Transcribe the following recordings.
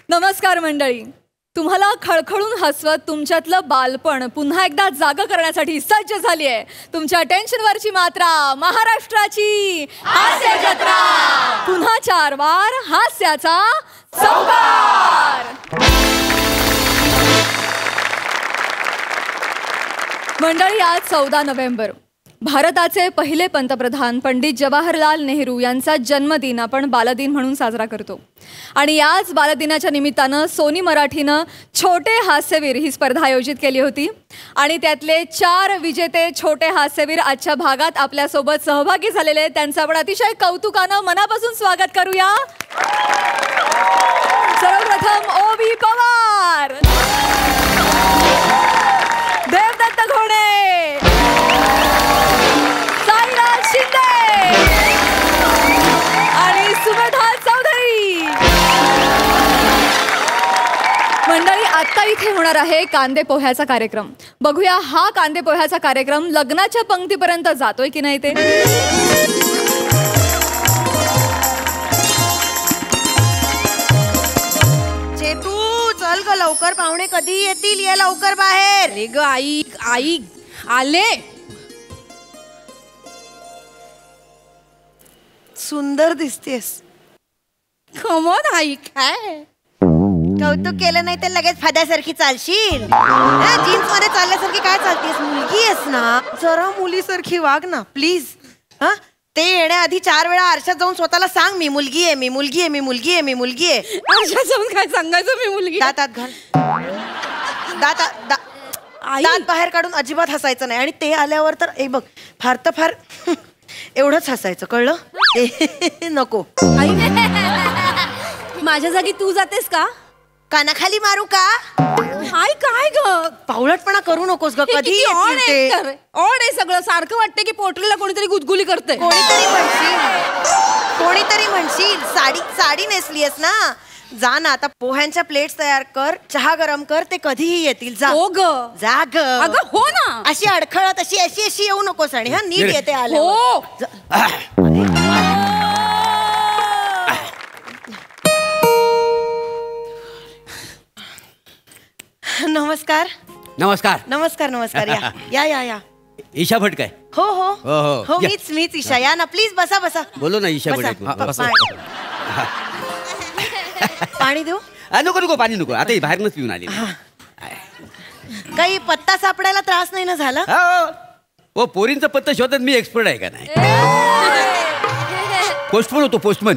नमस्कार मंडळी, तुम्हाला खळखळून हसवत तुमच्यातलं बालपण पुन्हा एकदा जाग करण्यासाठी सज्ज झाली आहे तुमच्या टेन्शनवरची मात्रा महाराष्ट्राची हास्य जत्रा. पुन्हा 4 वार हास्याचा चौकार. मंडळी, आज 14 नोव्हेंबर भारताचे पहिले पंतप्रधान पंडित जवाहरलाल नेहरू यांचा जन्मदिन आपण बालदिन म्हणून साजरा करतो. आणि याच बालदिनाच्या निमित्तानं सोनी मराठीनं छोटे हास्यवीर ही स्पर्धा आयोजित केली होती. आणि त्यातले 4 विजेते छोटे हास्यवीर आजच्या भागात आपल्यासोबत सहभागी झालेले आहेत. त्यांचं आपण अतिशय कौतुकानं मनापासून स्वागत करूया. सर्वप्रथम OB पवार, देवदत्त घोडे, साईराज शिंदे आणि सुमेधा चौधरी. मंडळी, आता इथे होणार आहे कांदे पोह्याचा कार्यक्रम. बघूया हा कांदे पोह्याचा कार्यक्रम लग्नाच्या पंक्तीपर्यंत जातोय की नाही ते. चेतू, चल ग लवकर, पाहुणे कधी येतील, ये लवकर बाहेर. रे ग आई, आई आले. सुंदर दिसतेस. कमोन आई, काय कौतुक केलं नाही तर लगेच फाद्यासारखी चालशील. जीन्स मध्ये चालल्यासारखी काय चालतेस? मुलगी आहेस ना, जरा मुलीसारखी वाग ना प्लीज. हा, ते येण्याआधी 4 वेळा आरशात जाऊन स्वतःला सांग, मी मुलगी आहे, मी मुलगी आहे, मी मुलगी आहे, मी मुलगी आहे. आरशात जाऊन काय सांगायचं? मी मुलगी. दातात घाल, दात बाहेर काढून अजिबात हसायचं नाही. आणि ते आल्यावर तर बघ, फार तर फार एवढंच हसायचं, कळलं? नको. आई, माझ्या जागी तू जातेस का? कानाखाली मारू का? हाय, काय ग, पावलटपणा करू नकोस ग. कधी ऑड आहे सगळं. सारखं वाटतं की पोटरीला कोणीतरी गुदगुली करते. कोणीतरी म्हणशील साडी नेसलीयस ना, जा ना आता पोह्यांच्या प्लेट्स तयार कर, चहा गरम कर, ते कधीही येतील. जा. हो ग, जा ग. अगं हो ना, अशी अडखळत अशी येऊ नकोस. आणि हा, नीट येते आले. हो. नमस्कार नमस्कार नमस्कार नमस्कार. या या या. ईशा भट काय? हो हो हो, हो, मीच ईशा. या ना प्लीज, बसा बसा. बोलो ना ईशा भट. पाणी देऊ? नको नको, पाणी नको, आता बाहेरनच पिऊन आली. काही पत्ता सापडायला त्रास नाही ना झाला? हो, पोरींचा पत्ता शोधत मी एक्सपर्ट आहे का नाही? पोस्टमन होतो, पोस्टमन.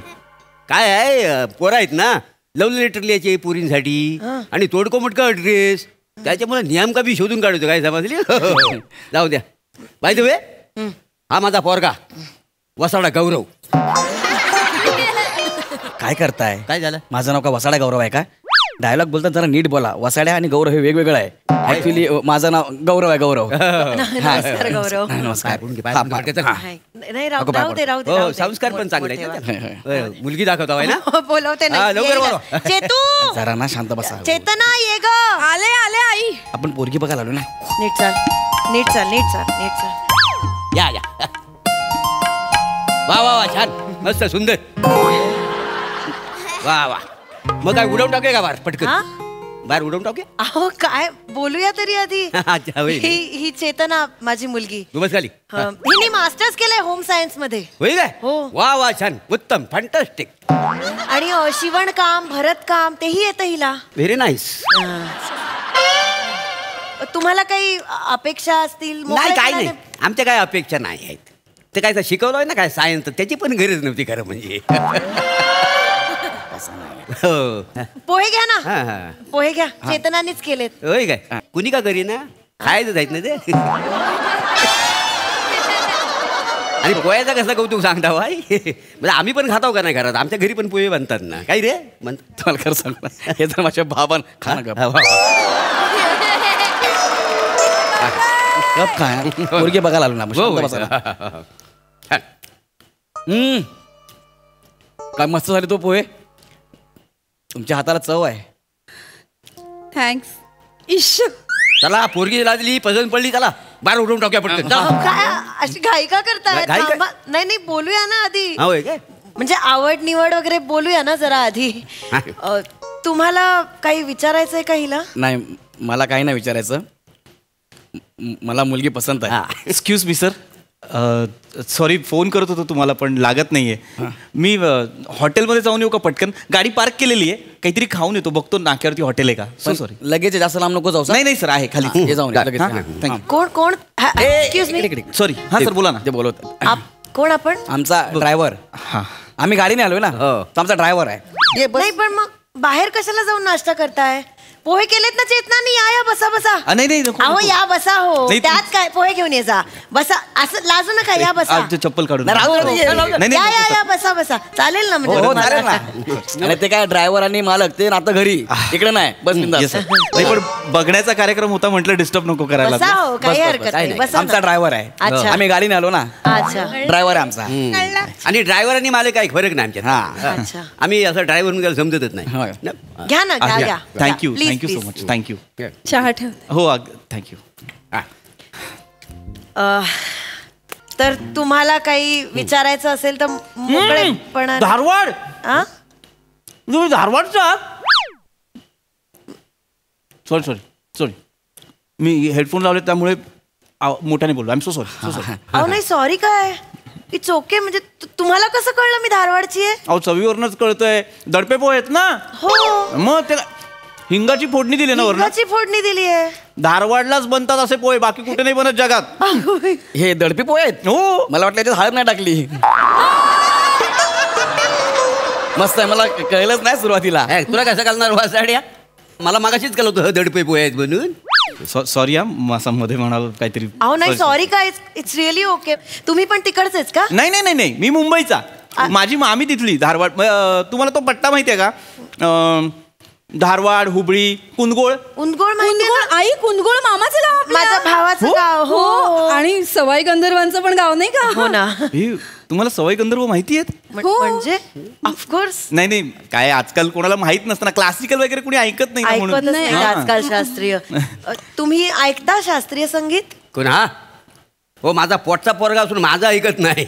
काय आहे, पोरं आहेत ना, लव्ह लेटर लिहायचे पोरींसाठी आणि तोडको मोडका ड्रेस, त्याच्यामुळे नियमका बी शोधून काढतो. काय समजली? जाऊ द्या. बाय द वे, हा माझा पोरगा वसाडा गौरव. काय करताय? काय झालं? माझं नाव का वसाडा गौरव आहे का? डायलॉग बोलताना जरा नीट बोला. वसाड्या आणि गौरव हे वेगवेगळं आहे. ऍक्च्युली माझं नाव गौरव आहे. गौरव. नमस्कार गौरव. नमस्कार. नाही, राहू दे. संस्कार पण चांगले आहेत. मुलगी दाखवता आहे ना? बोलवते लवकर. चेतू, जरा ना शांत बसा. चेतना, ये ग. आले आले आई. आपण पोरगी बघायला आलो ना. नीट चाल. या या. वा वा वा, छान, मस्त, सुंदर. वा वा. मग काय उडवून टाकूया का बाहेर? पटकन बाहेर उडवून टाकूया. अहो, काय बोलूया तरी आधी. ही चेतना माझी मुलगी. बस खाली. हिने मास्टर्स केलंय होम सायन्स मध्ये. होय काय? हो. वा वा, छान, उत्तम, फॅन्टास्टिक. आणि शिवणकाम, भरतकाम तेही येतं हिला. Very nice. तुम्हाला काही अपेक्षा असतील? नाही, काय नाही, आमच्या काय अपेक्षा नाही आहेत. ते काय शिकवलंय ना, काय सायन्स, त्याची पण गरज नव्हती खरं म्हणजे. पोहे घ्या ना. पोहे घ्या, चेतनानेच केलेत. होय काय? कुणी का करी ना, खायचं जायत ना ते. आणि पोह्याचा कसं कौतुक सांगता भाई. म्हणजे आम्ही पण खातो का नाही घरात? आमच्या घरी पण पोहे बनतात ना. काही रे म्हणतात. तुम्हाला खरं सांग, हे तर माझ्या बाबान खाणं काय पोरगी बघायला आलो ना. काय मस्त झाले तो पोहे. तुमच्या हाताला चव आहे. थँक्स. इश, चला, पोरगी लाजली, पसंत पडली, चला बाहेर उडवून टाकूया पटकन. काय अशी घाई का करताय? घाई काय? नाही, बोलूया ना आधी. होय काय? म्हणजे आवड निवड वगैरे बोलूया ना जरा आधी. तुम्हाला काही विचारायचंय का हिला? नाही मला काही नाही विचारायचं. मला मुलगी पसंत आहे. Excuse me sir, sorry phone करत होतो तुम्हाला पण लागत नाहीये. मी हॉटेलमध्ये जाऊन येऊ का पटकन? गाडी पार्क केलेली आहे, काहीतरी खाऊन येतो, बघतो नाक्यावरती हॉटेल आहे का. So sorry. लगेच जास्त लांब नको जाऊ. नाही नाही सर, आहे खाली. हे जाऊन ये, लगेच. थँक्यू. कोण कोण? Excuse me. सॉरी. हां सर बोला ना. ते बोलवत कोण आपण? आमचा ड्रायव्हर. हां आम्ही गाडीने आलोय ना, तो आमचा ड्रायव्हर आहे. नाही पण मग बाहेर कशाला जाऊन नाश्ता करताय? पोहे केलेत ना चेतनानी, या बसा बसा. नाही नाही नको, अहो नको. या बसा हो. नाही, त्यात काय, पोहे घेऊन ये जा. बसा, असं लाजू नका, या बसा. आज चप्पल काढून. नाही, राहू दे, नाही, नाही, नाही, या या नको, या बसा बसा. चालेल ना हो म्हणजे हो तुम्हाला? चालेल ना. आणि ते काय ड्रायव्हर आणि मालक ते नातं घरी इकडे नाही. बस बिंदास. Yes, sir. नाही पण बघण्याचा कार्यक्रम होता, म्हटलं डिस्टर्ब नको करायला. बसा हो, काही बस, हरकत काही नाही. नाही. बसा आमचा ना. ड्रायव्हर आहे. अच्छा. आम्ही गाडीने आलो ना, अच्छा ड्रायव्हर आहे आमचा. आणि ड्रायव्हर आणि मालक काही फरक नाही आमच्यात. हा. अच्छा. आम्ही असं ड्रायव्हर त्याला समजतच नाही. होय. घ्या ना, घ्या घ्या. Thank you Please, thank you so please. Much. Thank you. चहा ठेव. हो थँक्यू. तर तुम्हाला काही विचारायचं असेल तर मोकळेपणा. धारवाड, आ? तुम्ही धारवाडचा? सॉरी सॉरी सॉरी, मी हेडफोन लावले त्यामुळे मोठ्याने बोललो. I am so sorry. अहो नाही सॉरी काय, इट्स ओके. म्हणजे तुम्हाला कसं कळलं मी धारवाडची आहे? अहो चवीवरनच कळतंय. दडपे पोहे आहेत ना. हो, मग ते हिंगाची फोडणी दिली ना वरनं. हिंगाची फोडणी दिली आहे. धारवाडलाच बनतात असे पोहे, बाकी कुठे नाही बनत जगात. हे दडपी पोहे आहेत. हो. मला वाटलं याच्यात हळद नाही टाकली. मस्त आहे, मला कळलंच नाही सुरुवातीला. तुला कसं घालणार वासाड्या? मला मागाशीच कळलं होतं दडपे पोहे आहेत म्हणून. सॉरी हा, मासा मध्ये म्हणाल काहीतरी. अहो नाही सॉरी काय, इट्स रिअली ओके. तुम्ही पण तिकडचेच का? नाही नाही नाही नाही, मी मुंबईचा. माझी मामी तिथली धारवाड. तुम्हाला तो पट्टा माहितीये का? धारवाड, हुबळी, कुंदगोळ. उंदगोळ माहिती कुंदगोळ, आई कुंदगोळ मामाचं गाव आपलं. माझ्या भावाचं गाव. हो, आणि सवाई गंधर्वांचं पण गाव नाही का? हो ना. हे, तुम्हाला सवाई गंधर्व माहिती आहेत? हो. म्हणजे ऑफकोर्स नाही नाही, काय आजकाल कोणाला माहित नसतं ना, क्लासिकल वगैरे कोणी ऐकत नाही ना म्हणून. ऐकतच नाही हां. आजकाल शास्त्रीय. तुम्ही ऐकता शास्त्रीय संगीत? कोण हा? हो, माझा पोटचा पोरगा असून माझा ऐकत नाही.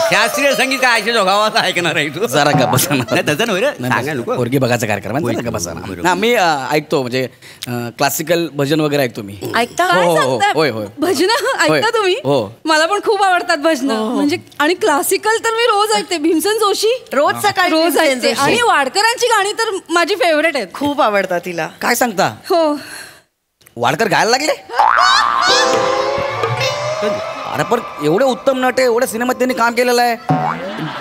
शास्त्रीय संगीत काय ऐकायचो गावाचा ऐकणार आहे तू? जरा का बसा ना. नाही तसं नव्हे रे. सांगा नको. पोरगी बघायचा कार्यक्रम आहे, जरा का बसा ना. ना, मी ऐकतो म्हणजे क्लासिकल भजन वगैरे ऐकतो मी. ऐकता? हो, काय हो, सांगताय? होय, होय. भजनं होय. ऐकता तुम्ही? हो. मला पण खूप आवडतात भजनं. म्हणजे आणि क्लासिकल तर मी रोज ऐकते. भीमसेन जोशी रोज सकाळी रोज भीमसेन ऐकते. जोशी. आणि वाडकरांची गाणी तर माझी फेवरेट आहेत. खूप आवडतात तिला. काय सांगता? हो. वाडकर गायला लागले? अरे पण एवढे उत्तम नट आहे, एवढ्या सिनेमात त्यांनी काम केलेलं आहे.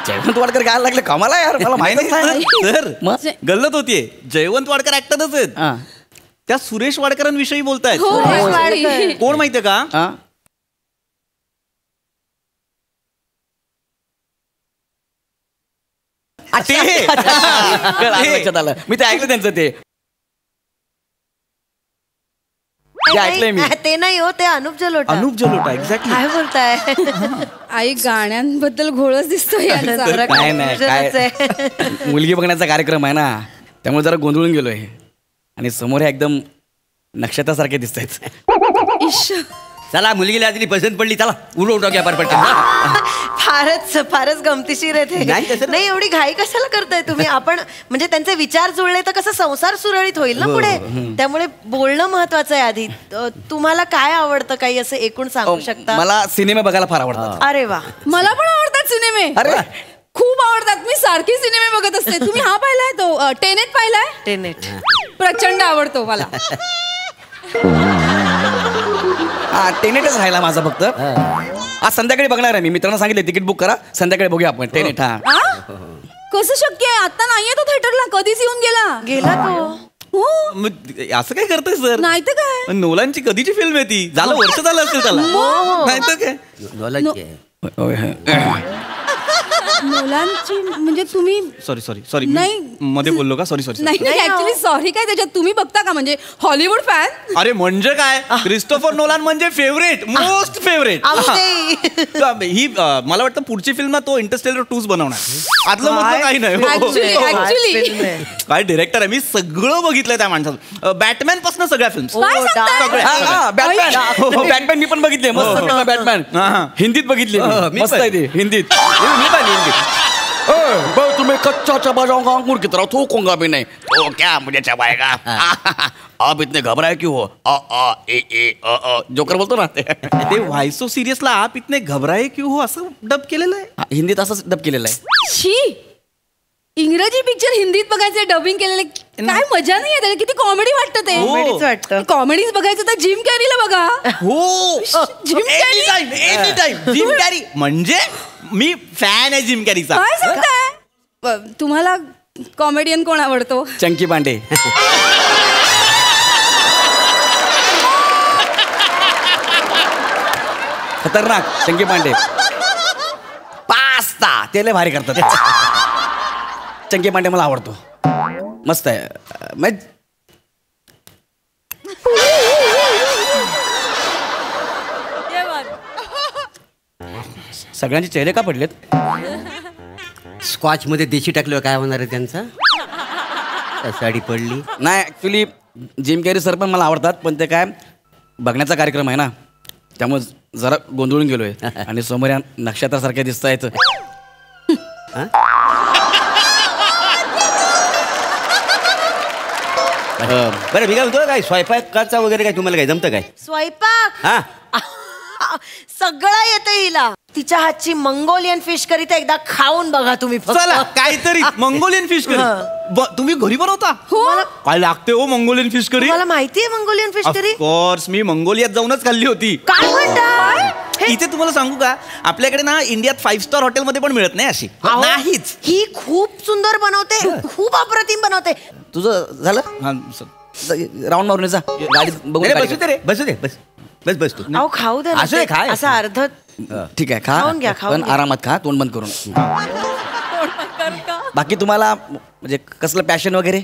जयवंत वाडकर गायला लागले, कमाला यार. मला माहितच नाही. सर मग? गल्लत होतीये. जयवंत वाडकर ऍक्टरच आहेत. हा. त्या सुरेश वाडकरांविषयी बोलतायत. हो, वाडकर. कोण माहितीये का? हा? ते कळलं, लक्षात आलं. मी ते ऐकलं त्यांचं ते ऐकलंय मी. ते नाही हो, ते अनुप जलोटा. अनुप जलोटा. एक्झॅक्टली. काय बोलताय? आई गाण्यांबद्दल घोळच दिसतोय यांचा. जरा काय नाही, confusionच काय. आहे. मुलगी बघण्याचा कार्यक्रम आहे ना, त्यामुळे जरा गोंधळून गेलोय. आणि समोर हे एकदम नक्षत्रासारखे दिसत आहेत. इश्श. चला, मुलगीला दिली पसंत पडली. चला उडवून टाक्या पटकन. फारच गमतीशीर आहे ते. नाही, तसं नाही एवढी घाई कशाला करताय तुम्ही? आपण म्हणजे त्यांचे विचार जुळले तर कसं संसार सुरळीत होईल ना पुढे. त्यामुळे बोलणं महत्वाचं आहे आधी. तुम्हाला काय आवडतं, काही असं एकूण सांगू शकता? मला सिनेमे बघायला फार आवडतात. अरे वा. मला पण आवडतात सिनेमे. अरे खूप आवडतात. मी सारखी सिनेमे बघत असते. तुम्ही हा पाहिलाय तो टेनेट पाहिलाय? टेनेट प्रचंड आवडतो मला. हा, टेनेटच राहिला माझा फक्त. आज संध्याकाळी बघणार आहे मी. मित्रांना सांगितले तिकीट बुक करा, संध्याकाळी बघूया आपण टेनेट. हा. आ? कसं शक्य आहे? आता नाहीये तो थिएटरला. कधीच येऊन गेला तो. हो. मग असं काय करताय सर? नाही तर काय. नोलांची कधीची फिल्म आहे ती. झालं वर्ष झालं असेल त्याला. नाही तर काय. नॉलेज आहे. होय, होय. मुलांची म्हणजे तुम्ही सॉरी सॉरी सॉरी, नाही. मध्ये बोललो का? Sorry sorry. नाही नाही ऍक्च्युली सॉरी काय त्याच्यात तुम्ही बघता का म्हणजे हॉलिवूड फॅन? अरे म्हणजे काय, क्रिस्टोफर नोलान म्हणजे फेवरेट, मोस्ट फेवरेट. ही मला वाटतं पुढची फिल्म ना तो इंटरस्टेलर 2 बनवणार. आदलं मधलं काही नाही. ऍक्च्युली काय डिरेक्टर आहे. मी सगळं बघितलंय त्या माणसाचं. बॅटमॅन पासून सगळ्या फिल्म. काय सांगताय? बॅटमॅन मी पण बघितले. मस्त बॅटमॅन. हिंदीत बघितली. मी मस्त पण. आहे ती हिंदीत. मी पण हिंदी. तुम्हें कच्चा चबा जाऊंगा अंगूर की तरह थूकूंगा भी नहीं। तो क्या मुझे चबाएगा? आप इतने घबराए क्यों हो? जोकर बोलतो ना ते व्हाय सो सिरियसला आप इतने घबराए क्यों हो असं डब केलेलं आहे. हिंदीत असंच डब केलेलं आहे. शी, इंग्रजी पिक्चर हिंदीत बघायचे, डबिंग केलेले, काय मजा नाही आहे. किती कॉमेडी वाटतं ते. कॉमेडीच वाटतं. कॉमेडीज बघायचं तर जिम कॅरीला बघा. हो gym carry. Any time gym carry म्हणजे मी फॅन आहे जिम कॅरीचा. काय सांगताय? तुम्हाला कॉमेडियन कोण आवडतो? चंकी पांडे. खतरनाक चंकी पांडे. पास्ता ते लय भारी करतात. चंकी पांडे मला आवडतो. मस्त आहे. सगळ्यांचे चेहरे का पडलेत? स्कॉच मध्ये देशी टाकल्यावर काय होणार आहे त्यांचा? साडी पडली नाही, ऍक्च्युली जिम कॅरी सर पण मला आवडतात, पण ते काय बघण्याचा कार्यक्रम आहे ना, त्यामुळे जरा गोंधळून गेलोय. आणि समोर या नक्षत्रासारख्या दिसत आहेत. बरं मी काय म्हणतो, काय स्वयंपाकाचा वगैरे काय तुम्हाला काय जमतं काय? स्वयंपाक हा सगळं येतं हिला. तिच्या हातची मंगोलियन फिश करी तर एकदा खाऊन बघा तुम्ही फक्त. चला काहीतरी मंगोलियन फिश करी तुम्ही घरी बनवता? काय लागते हो मंगोलियन फिश करी? मला माहितीये मंगोलियन फिश करी. ऑफकोर्स मी मंगोलियात जाऊनच खाल्ली होती. काय म्हणता? इथे तुम्हाला सांगू का, आपल्याकडे ना इंडियात 5 स्टार हॉटेलमध्ये पण मिळत नाही अशी. नाहीच. ही खूप सुंदर बनवते, खूप अप्रतिम बनवते. तुझं झालं? राऊंड मारून जा गाडी बघून. बसू दे रे, बसू दे, बस बस बस तू. अहो खाऊ दे ना. असं आहे, खाय. असं अर्ध ठीक आहे, खा. खाऊन घ्या, खाऊन पण घ्या. आरामात खा, तोंड बंद करून. बाकी तुम्हाला म्हणजे कसलं पॅशन वगैरे?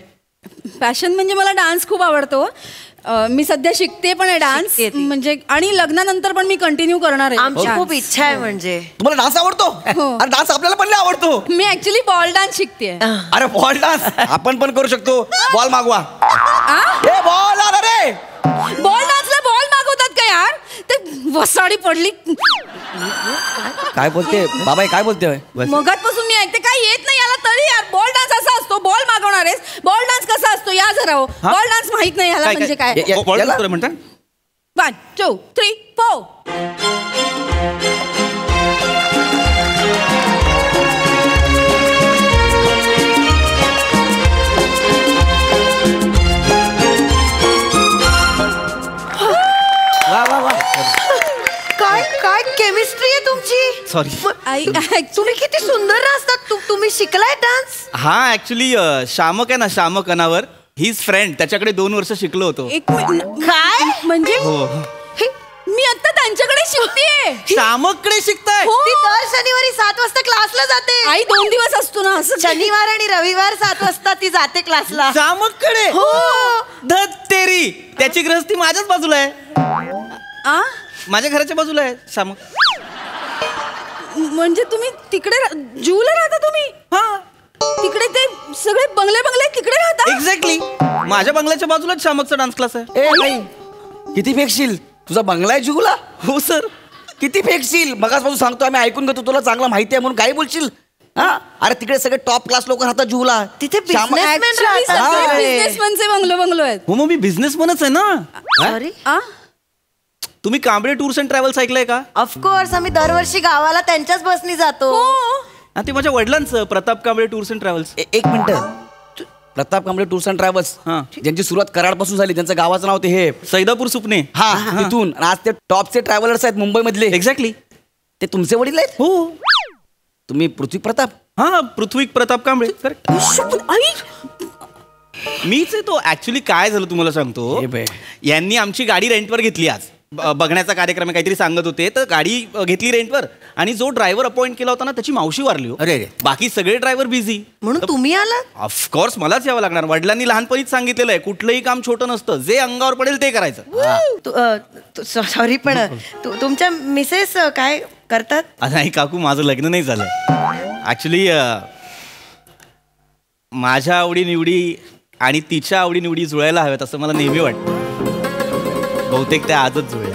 पॅशन म्हणजे मला डान्स खूप आवडतो. मी सध्या शिकते पण आहे डान्स. शिकतेय ती. म्हणजे आणि लग्नानंतर पण मी कंटिन्यू करणार आहे. आमची dance. खूप इच्छा आहे म्हणजे. तुम्हाला डान्स आवडतो? अरे डान्स आपल्याला पण लय आवडतो. मी ऍक्च्युली बॉल डान्स शिकते. अरे बॉल डान्स आपण पण करू शकतो. बॉल मागवा. ए बॉल आला रे. बॉल डान्सला बॉल मागवतात का यार? ते वसाडी पडली. काय बोलते बाबा, काय बोलते? मगातपासून मी ऐकते, काय येत नाही याला तरी यार. बॉल डान्स असा असतो, बॉल मागवणार आहेस. बॉल डान्स कसा असतो या जरा हो. बॉल डान्स माहित नाही याला म्हणजे काय. म्हणतात 1 2 3 4. वा वा वा. काय काय केमिस्ट्री आहे तुमची. सॉरी. तुम्ही किती सुंदर असतात. तुम्ही शिकलाय डान्स? हा ऍक्च्युली शामक आहे ना, शामक अनावर, हिज फ्रेंड, त्याच्याकडे 2 वर्ष शिकलो होतो. एक मिनिट. काय म्हणजे हो. मी आता त्यांच्याकडे शिकतेय. शामककडे शिकताय? ती दर शनिवारी 7 वाजता क्लासला जाते. आई 2 दिवस असतो ना असं. शनिवार आणि रविवार 7 वाजता ती जाते क्लासला. शामककडे? हो. धत तेरी, त्याची गृहस्थी माझ्याच बाजूला आहे. आ? माझ्या घराच्या बाजूला आहे शामक. म्हणजे तुम्ही तिकडे जूला राहता तुम्ही? हा तिकडे ते सगळे बंगले बंगले तिकडे राहता? एक्झॅक्टली. माझ्या बंगल्याच्या बाजूलाच शामकचा डान्स क्लास आहे. ए नाही, किती फेकशील? तुझा बंगला आहे जुगला? हो सर. किती फेकशील? मगाचपासून सांगतो आम्ही, ऐकून घेतो, तुला चांगला माहिती आहे म्हणून काही बोलशील? हा, अरे तिकडे सगळे टॉप क्लास लोक राहतात जुहूला. तिथे शामक- businessmen राहतात. बिझनेसमनचे बंगलो आहेत. हो मग मी बिझनेसमनच आहे ना. सॉरी. आ? तुम्ही कांबळे टूर्स अँड ट्रॅव्हल्स ऐकलंय का? ऑफकोर्स आम्ही दरवर्षी गावाला त्यांच्याच बसनी जातो. हा, ते माझ्या वडिलांचं, Pratap Kamble tours and travels. एक minute. Pratap Kamble tours and travels, हा. ज्यांची सुरुवात कराडपासून झाली, त्यांचं गावाचं नाव ते हे सैदापूर सुपणे. हा तिथून. आणि आज ते टॉपचे ट्रॅव्हलर्स आहेत मुंबईमधले. एक्झॅक्टली. ते तुमचे वडील आहेत? हो. तुम्ही पृथ्वी प्रताप? हा, पृथ्वी प्रताप कांबळे. करेक्ट. मीच आहे तो. ऍक्च्युली काय झालं तुम्हाला सांगतो. हे बे. यांनी आमची गाडी रेंटवर घेतली आज. बघण्याचा कार्यक्रम आहे काहीतरी सांगत होते, तर गाडी घेतली रेंटवर, आणि जो ड्रायव्हर अपॉइंट केला होता ना, त्याची मावशी वारली हो. अरे रे. बाकी सगळे ड्रायव्हर बिझी. म्हणून तुम्ही आला? ऑफकोर्स मलाच यावं लागणार. वडिलांनी लहानपणीच सांगितलेलं आहे, कुठलंही काम छोटं नसतं, जे अंगावर पडेल ते करायचं. सॉरी पण तुमच्या मिसेस काय करतात? नाही काकू, माझं लग्न नाही झालं ऍक्च्युली. माझ्या आवडीनिवडी आणि तिच्या आवडीनिवडी जुळायला हव्यात असं मला नेहमी वाटतं. बहुतेक त्या आजच जुळल्या.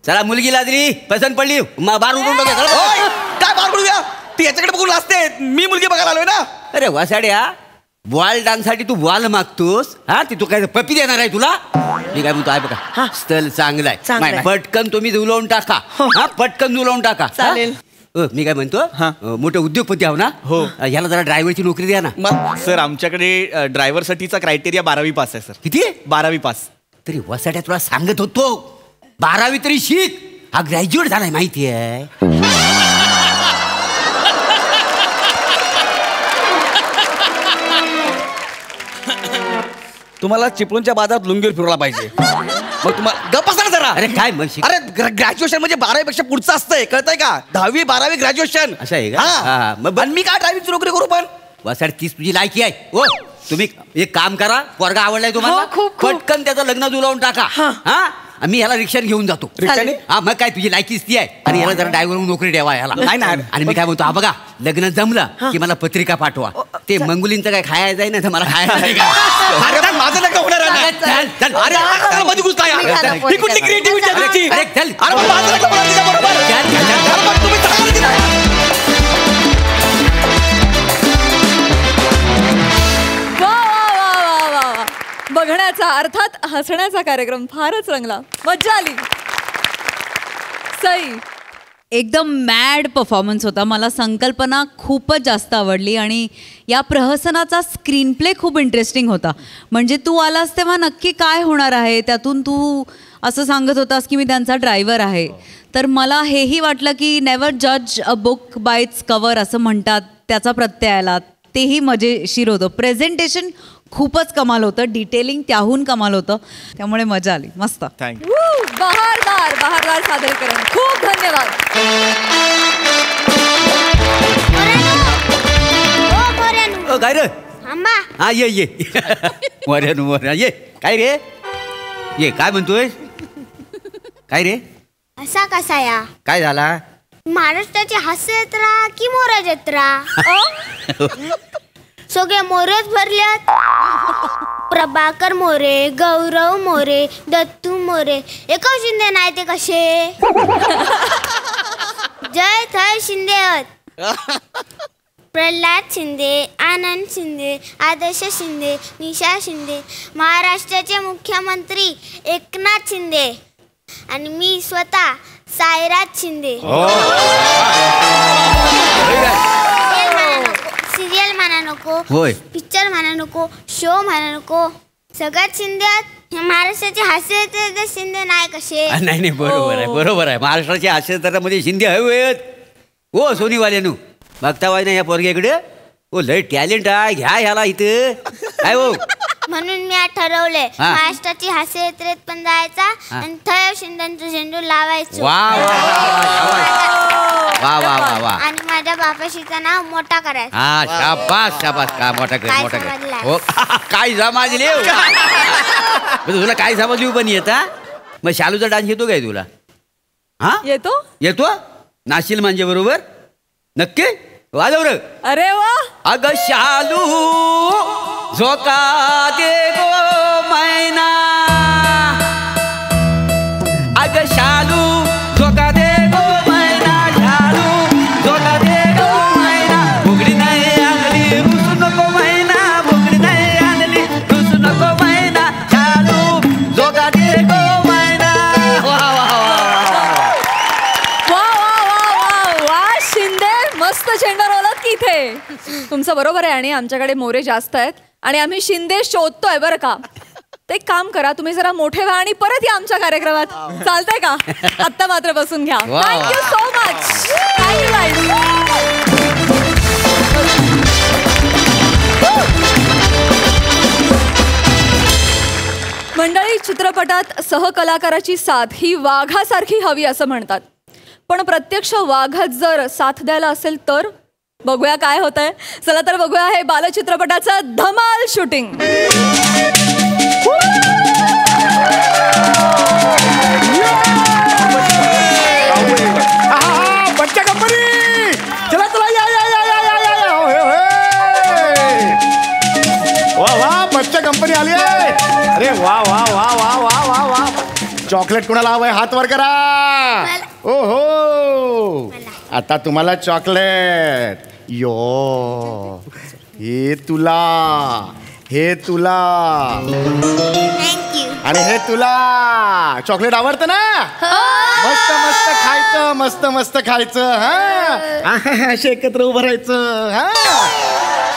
चला मुलगी लाजली, पसंत पडली, बार उडून काय बार उडूया? ती याच्याकडे बघून कोण लाजते? मी मुलगी बघायला आलोय ना. अरे वासाड्या, बॉल डान्स साठी तू बॉल मागतोस हा? ती तू काय पपी देणार आहे तुला? मी काय म्हणतो आहे बघा, स्थल चांगलं चांगलं आहे, आहे. पटकन तुम्ही जुलवून टाका. हा, पटकन जुलवून टाका. हा? चालेल. मी काय म्हणतो, मोठे उद्योगपती आहो ना. हो. याला जरा ड्रायव्हरची नोकरी द्या ना. सर आमच्याकडे ड्रायव्हरसाठीचा क्रायटेरिया 12वी पास आहे सर. किती? 12वी पास. तरी वसाड्या तुला सांगत होतो 12वी तरी शिक. हा ग्रॅज्युएट झालाय माहिती आहे. तुम्हाला चिपळूणच्या बाजारात लुंगीवर फिरवला पाहिजे. मग तुम्हाला गप्प बसा ना जरा. अरे काय मग शिक- अरे ग्रॅज्युएशन म्हणजे 12वी पेक्षा पुढचं असतंय, कळतंय का? 10वी 12वी ग्रॅज्युएशन असं आहे का? हा, मग आणि मी काय ड्रायव्हिंगची नोकरी करू पण? वसाड तीच तुझी लायकी आहे. हो, तुम्ही एक काम करा, पोरगा आवडलाय तुम्हाला, हो, खूप, खूप. पटकन त्याचं लग्न जुळवून टाका. हा, मी ह्याला रिक्षाने घेऊन जातो. रिक्षाने? हा, मग काय तुझी लायकीच ती आहे. आणि याला जरा ड्रायव्हर नोकरी द्यावा याला. नाही, नाही. आणि मी काय म्हणतो, हा बघा, लग्न जमलं की मला पत्रिका पाठवा. ते मंगुलींचं काय खायचं आहे ना, तर मला खायचं नाही का? अरे, पण माझं लग्न होणार आहे ना. चल, चल. अरे, आता मध्ये घुसता यार. निघाला ही पोरी कुठली त्याचा. क्रिएटिव्हिटी आहे तुमची? अरे, चल. अरे, पण माझं लग्न होणार तिच्याबरोबर. चल, चल, चल. अरे, पण तुम्ही सांगा ना तिला. वा वा वा वा वा वा. बघण्याचा अर्थात हसण्याचा कार्यक्रम फारच रंगला, मज्जा आली. सई, एकदम मॅड परफॉर्मन्स होता. मला संकल्पना खूपच जास्त आवडली आणि या प्रहसनाचा स्क्रीन प्ले खूप इंटरेस्टिंग होता. म्हणजे तू आलास तेव्हा नक्की काय होणार आहे, त्यातून तू असं सांगत होतास की मी त्यांचा ड्रायव्हर आहे. तर मला हेही वाटलं की नेवर जज a book by its cover असं म्हणतात, त्याचा प्रत्यय आला, तेही मजेशीर होतं. प्रेझेंटेशन खूपच कमाल होतं, डिटेलिंग त्याहून कमाल होतं, त्यामुळे मजा आली. मस्त. थँक्यू. बहारदार सादरीकरण. खूप धन्यवाद. काय रे? आंबा हा, ये मोर्या ये. काय रे? ये, काय म्हणतोय? काय रे? असा कसा या काय झाला? महाराष्ट्राची हास्य जत्रा की मोरा जत्रा? सगळे मोरेच भरल्यात. प्रभाकर मोरे, गौरव मोरे, दत्तू मोरे, एकच शिंदे नाही ते कसे? जय थय शिंदे. प्रल्हाद शिंदे, आनंद शिंदे, आदर्श शिंदे, निशा शिंदे, महाराष्ट्राचे मुख्यमंत्री एकनाथ शिंदे आणि मी स्वतः साईराज शिंदे. सिरियल म्हणा नको, होय. पिक्चर म्हणा नको, शो म्हणा नको, सगळ्यात शिंदे आहेत. महाराष्ट्राचे हास्य जत्रेचे शिंदे नाही कसे? नाही, बरोबर आहे. महाराष्ट्राच्या हास्यजत्रामध्ये शिंदे हवेत. हो, सोनीवाल्यानू बघता वाय ना या पोरग्याकडे. हो, लय टॅलेंट आहे. घ्या ह्याला इथं. काय हो? म्हणून मी आज ठरवले हा. महाराष्ट्राची हास्य जत्रेत पण जायचा आणि थय शिंदेचं झेंडू लावायचो. वा आणि माझ्या बापाशीचं नाव मोठा करायचं. हा, शाबास. का मोठा काय कर. समजलं? हो, काय समजले? तुला काय समजली पण येता? मग शालूचा डान्स येतो काय तुला? हा, येतो. नाशिल म्हणजे बरोबर नक्की वाजव रे. अरे वा. अग शालू झोका दे गो मैना, अग शालू झोका दे गो मैना, शालू झोका दे गो मैना, भुगडी नाही आणली रुसू नको मैना, भुगडी नाही आणली रुसू नको मैना, शालू झोका दे गो मैना. वा शिंदे, मस्त चेंडा रोवलात की इथे. तुमचं बरोबर आहे आणि आमच्याकडे मोरे जास्त आहेत आणि आम्ही शिंदे शोधतोय बरं का. ते एक काम करा, तुम्ही जरा मोठे व्हा आणि परत या आमच्या कार्यक्रमात. चालतंय का? आत्ता मात्र बसून घ्या. वा. Thank you so much. मंडळी, चित्रपटात सहकलाकाराची साथ ही वाघासारखी हवी असं म्हणतात, पण प्रत्यक्ष वाघच जर साथ द्यायला असेल तर बघूया काय होतंय. चला तर बघूया हे बालचित्रपटाचं धमाल शूटिंग. बच्चा कंपनी, चला चला या या या या या या या. होय, होय. वा वा, बच्चा कंपनी आली आहे. अरे वा वा वा वा वा वा वा. चॉकलेट कुणाला हवंय? हात वर करा. ओ हो, आता तुम्हाला चॉकलेट. यो हे तुला थँक्यू. आणि हे तुला चॉकलेट आवडतं ना? मस्त मस्त खायचं, मस्त मस्त खायचं. हा असे एकत्र उभं राहायचं. हा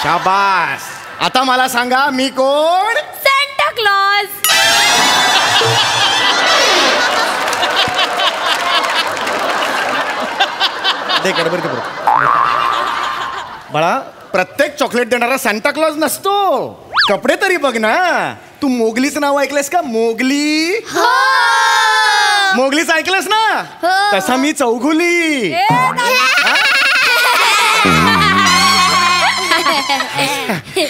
शाबास. आता मला सांगा मी कोण? Santa Claus. दे कडबर ते बाळा, प्रत्येक चॉकलेट देणारा सांता क्लॉज नसतो. कपडे तरी बघ ना. तू मोगलीच नाव ऐकलंस का? मोगली. मोगलीच ऐकलंस ना? तसा मी चौगुली.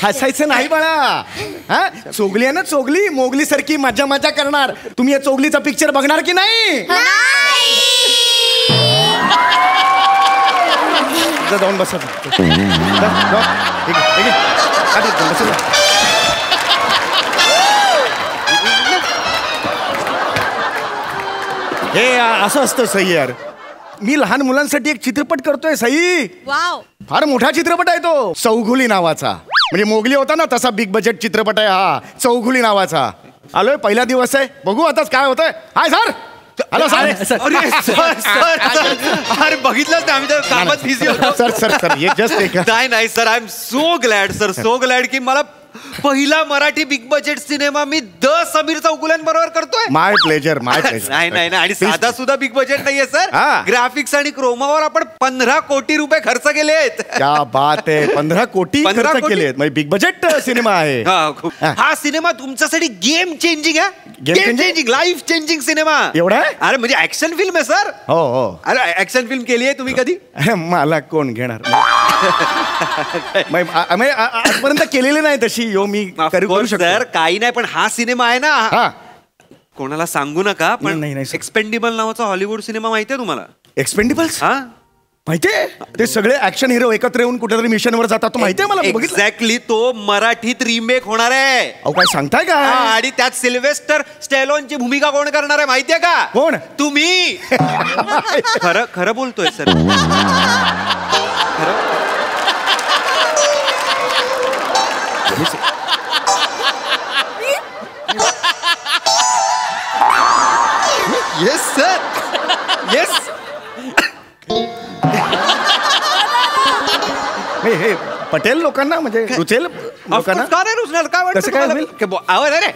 हसायचं नाही बाळा. हा चोगली आहे ना, चोगली. मोगली सारखी मजा मजा करणार. तुम्ही या चोगलीचा पिक्चर बघणार की नाही? जाऊन बसा. हे असं असतं सई यार. मी लहान मुलांसाठी एक चित्रपट करतोय सई. वाव. फार मोठा चित्रपट आहे तो. चौघुली नावाचा. म्हणजे मोगली होता ना तसा बिग बजेट चित्रपट आहे हा. चौघुली नावाचा. आलोय, पहिला दिवस आहे. बघू आताच काय होतंय. Hi sir. Hello sir. अरे बघितलं ना, आम्ही तर कामात बिझी होतो. सर सर सर ये जस्ट एक. नाही sir, I am so glad sir, so glad की मला पहिला मराठी बिग बजेट सिनेमा मी समीर चौगुल्यांबरोबर करतोय. माय प्लेजर, माय प्लेजर. नाही आणि साधा सुद्धा बिग बजेट नाहीये सर. हा. ग्राफिक्स आणि क्रोमावर आपण 15 कोटी रुपये खर्च केले आहेत. क्या बात आहे. 15 कोटी 15 खर्च कोटी? केले. म्हणजे बिग बजेट सिनेमा आहे. हा सिनेमा तुमच्यासाठी गेम चेंजिंग आहे. Game game changing? Changing, life changing cinema. एवढा आहे? अरे म्हणजे ऍक्शन फिल्म आहे सर. हो हो. अरे ऍक्शन फिल्म केली आहे तुम्ही कधी? मला कोण घेणार? आजपर्यंत केलेली नाही तशी. यो मी करू शकतो. सर काही नाही, पण हा सिनेमा आहे ना, हा कोणाला सांगू नका, पण नाही, sir. एक्सपेंडिबल नावाचा हॉलिवूड सिनेमा माहितीये तुम्हाला? एक्सपेंडिबल्स हा माहितीये? ते सगळे ऍक्शन हिरो एकत्र येऊन कुठेतरी मिशनवर जातात. तो माहितीये मला. बघितलं. एक्झॅक्टली तो मराठीत रिमेक होणार आहे. अहो काय सांगताय का? आणि त्यात सिल्वेस्टर स्टॅलोनची भूमिका कोण करणार आहे माहितीये का? कोण? तुम्ही. खरं खरं बोलतोय सर. खरं. Yes sir, yes. हे पटेल लोकांना म्हणजे रुचेल लोकांना. का नाही रुचणार? काय कसं काय होईल? अरे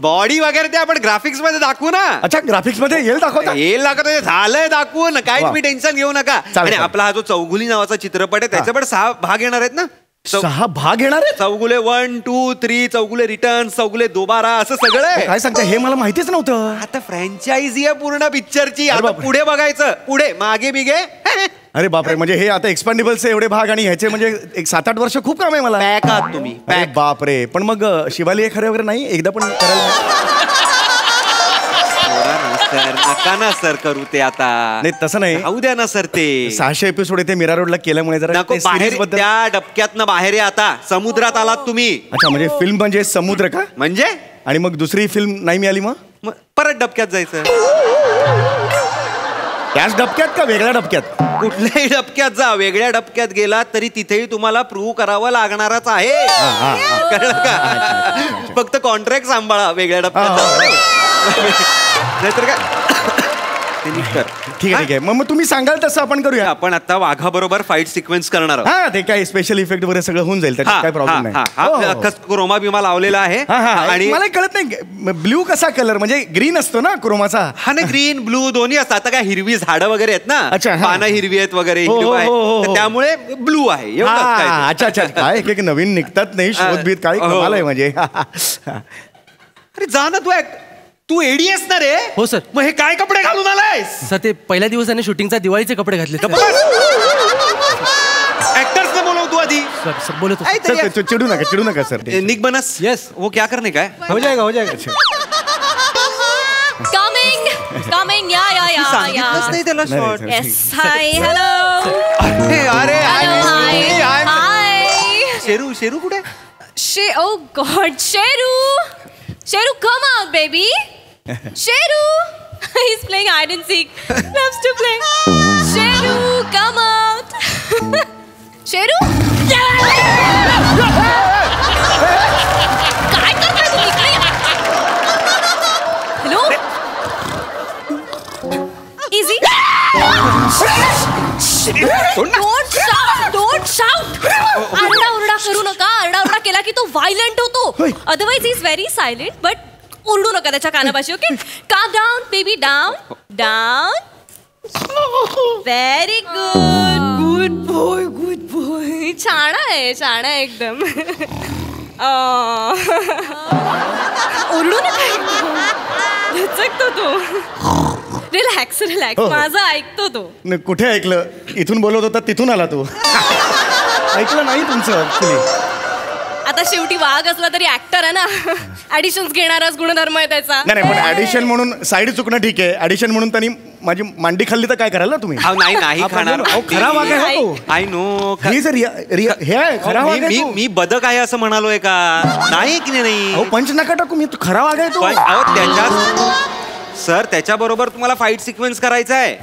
बॉडी वगैरे ते आपण ग्राफिक्स मध्ये दाखवू ना. अच्छा ग्राफिक्स मध्ये येईल दाखवता. येईल दाखवत, झालंय दाखवून. काय तुम्ही टेन्शन घेऊ नका. आणि आपला हा जो चौगुली नावाचा चित्रपट आहे त्याचे पण 6 भाग येणार आहेत ना. 6 भाग येणार आहेत. चौगुले 1, 2, 3, चौगुले रिटर्न, चौगुले दोबारा, असं सगळं. काय सांगताय? हे मला माहितीच नव्हतं. आता फ्रँचायझी आहे पूर्ण पिक्चरची. आता बापरे. पुढे बघायचं, पुढे मागे बिगे. अरे बापरे. म्हणजे हे आता एक्सपेंडिबल्सचे एवढे भाग आणि ह्याचे म्हणजे एक 7-8 वर्ष खूप काम आहे मला. पॅक आहात तुम्ही. अरे बापरे. पण मग शिवाली हे खरे वगैरे नाही एकदा पण करायला? सर नका ना सर करू ते आता. नाही तसं नाही. होऊ द्या ना सर. ते 600 एपिसोड इथे मीरा रोडला केल्यामुळे जरा नको ते बाहेर. series बद्दल. त्या डबक्यातनं बाहेर या आता. समुद्रात आलात तुम्ही. अच्छा म्हणजे फिल्म म्हणजे समुद्र का? म्हणजे आणि मग दुसरी फिल्म नाही मिळाली मग? मग परत डबक्यात जायचं. त्याच डबक्यात का वेगळ्या डबक्यात? कुठल्याही डबक्यात जा. वेगळ्या डबक्यात गेला तरी तिथेही तुम्हाला प्रूव्ह करावं लागणारच आहे. कळलं का? फक्त कॉन्ट्रॅक्ट सांभाळा वेगळ्या डबक्यात. नाहीतर काय ते निघतं. ठीक आहे ठीक आहे. मग तुम्ही सांगाल तसं आपण करूया. आपण आता वाघाबरोबर फाईट सिक्वेन्स करणार आहोत. हा ते काय स्पेशल इफेक्ट वगैरे सगळं होऊन जाईल. त्याच्यात काय प्रॉब्लेम नाही. अख्खा क्रोमा बिमा लावलेला आहे. आणि मला कळत नाही ब्ल्यू कसा कलर म्हणजे ग्रीन असतो ना क्रोमाचा. हा ना ग्रीन ब्लू दोन्ही असतात. आता काय हिरवी झाडं वगैरे आहेत ना. अच्छा, हा. पानं हिरवी आहेत वगैरे हो, हिरवं आहे. हो, हो, हो. तर त्यामुळे ब्लू आहे. एवढंच काय ते. अच्छा अच्छा. काय एक नवीन निघतात नाही शोधबीत. काय कमाल आहे म्हणजे. अरे जा ना तू एडी आहेस ना रे. हो सर. मग हे काय कपडे घालून आलायस? सर ते पहिल्या दिवसाने शूटिंगचा दिवाळीचे कपडे घातले. ऍक्टर्स ने बोलव तू आधी. सर सर बोलतो. सर चिडू नका सर. निक बनस. Yes. वो क्या करने का है? हो जाएगा. कमिंग या सांगितलंच नाही त्याला शॉर्ट. येस. Hi hello. अरे हाय. शेरू कुठे? Oh God, Sheru, come out, baby. Sheru, he's playing hide and seek. Loves to play. Sheru, come out. Sheru काय करताय तुम्ही इकडे? हॅलो इझी डोंट शाउट आरडाओरडा करू नका. आरडाओरडा केला की तो व्हायलंट होतो. Otherwise is very silent. But ओरडू नका त्याच्या कानापाशी. ओके काम down baby down down. Very good good boy good boy. छान आहे एकदम. ओरडू नका. दचकतो तो. रिलॅक्स माझं ऐकतो तो. कुठे ऐकलं? इथून बोलत होता तिथून आला तू. ऐकलं नाही तुमचं ऍक्च्युली. आता शेवटी वाघ असला तरी ऍक्टर आहे ना. ऍडिशन्स घेणाराच गुणधर्म आहे त्याचा. नाही पण ऍडिशन म्हणून साईड चुकणं ठीक आहे. ऍडिशन म्हणून त्यांनी माझी मांडी खाल्ली तर काय कराल ना तुम्ही? नाही खाणार. खरा वाघ आहे तो. I know. हे आहे खरा वाघ आहे. मी बदक आहे असं म्हणालोय का? नाही की नाही. पंच नका टाकू. मी खरा वाघ आहे तो. सर त्याच्याबरोबर तुम्हाला फाईट सिक्वेन्स करायचा आहे.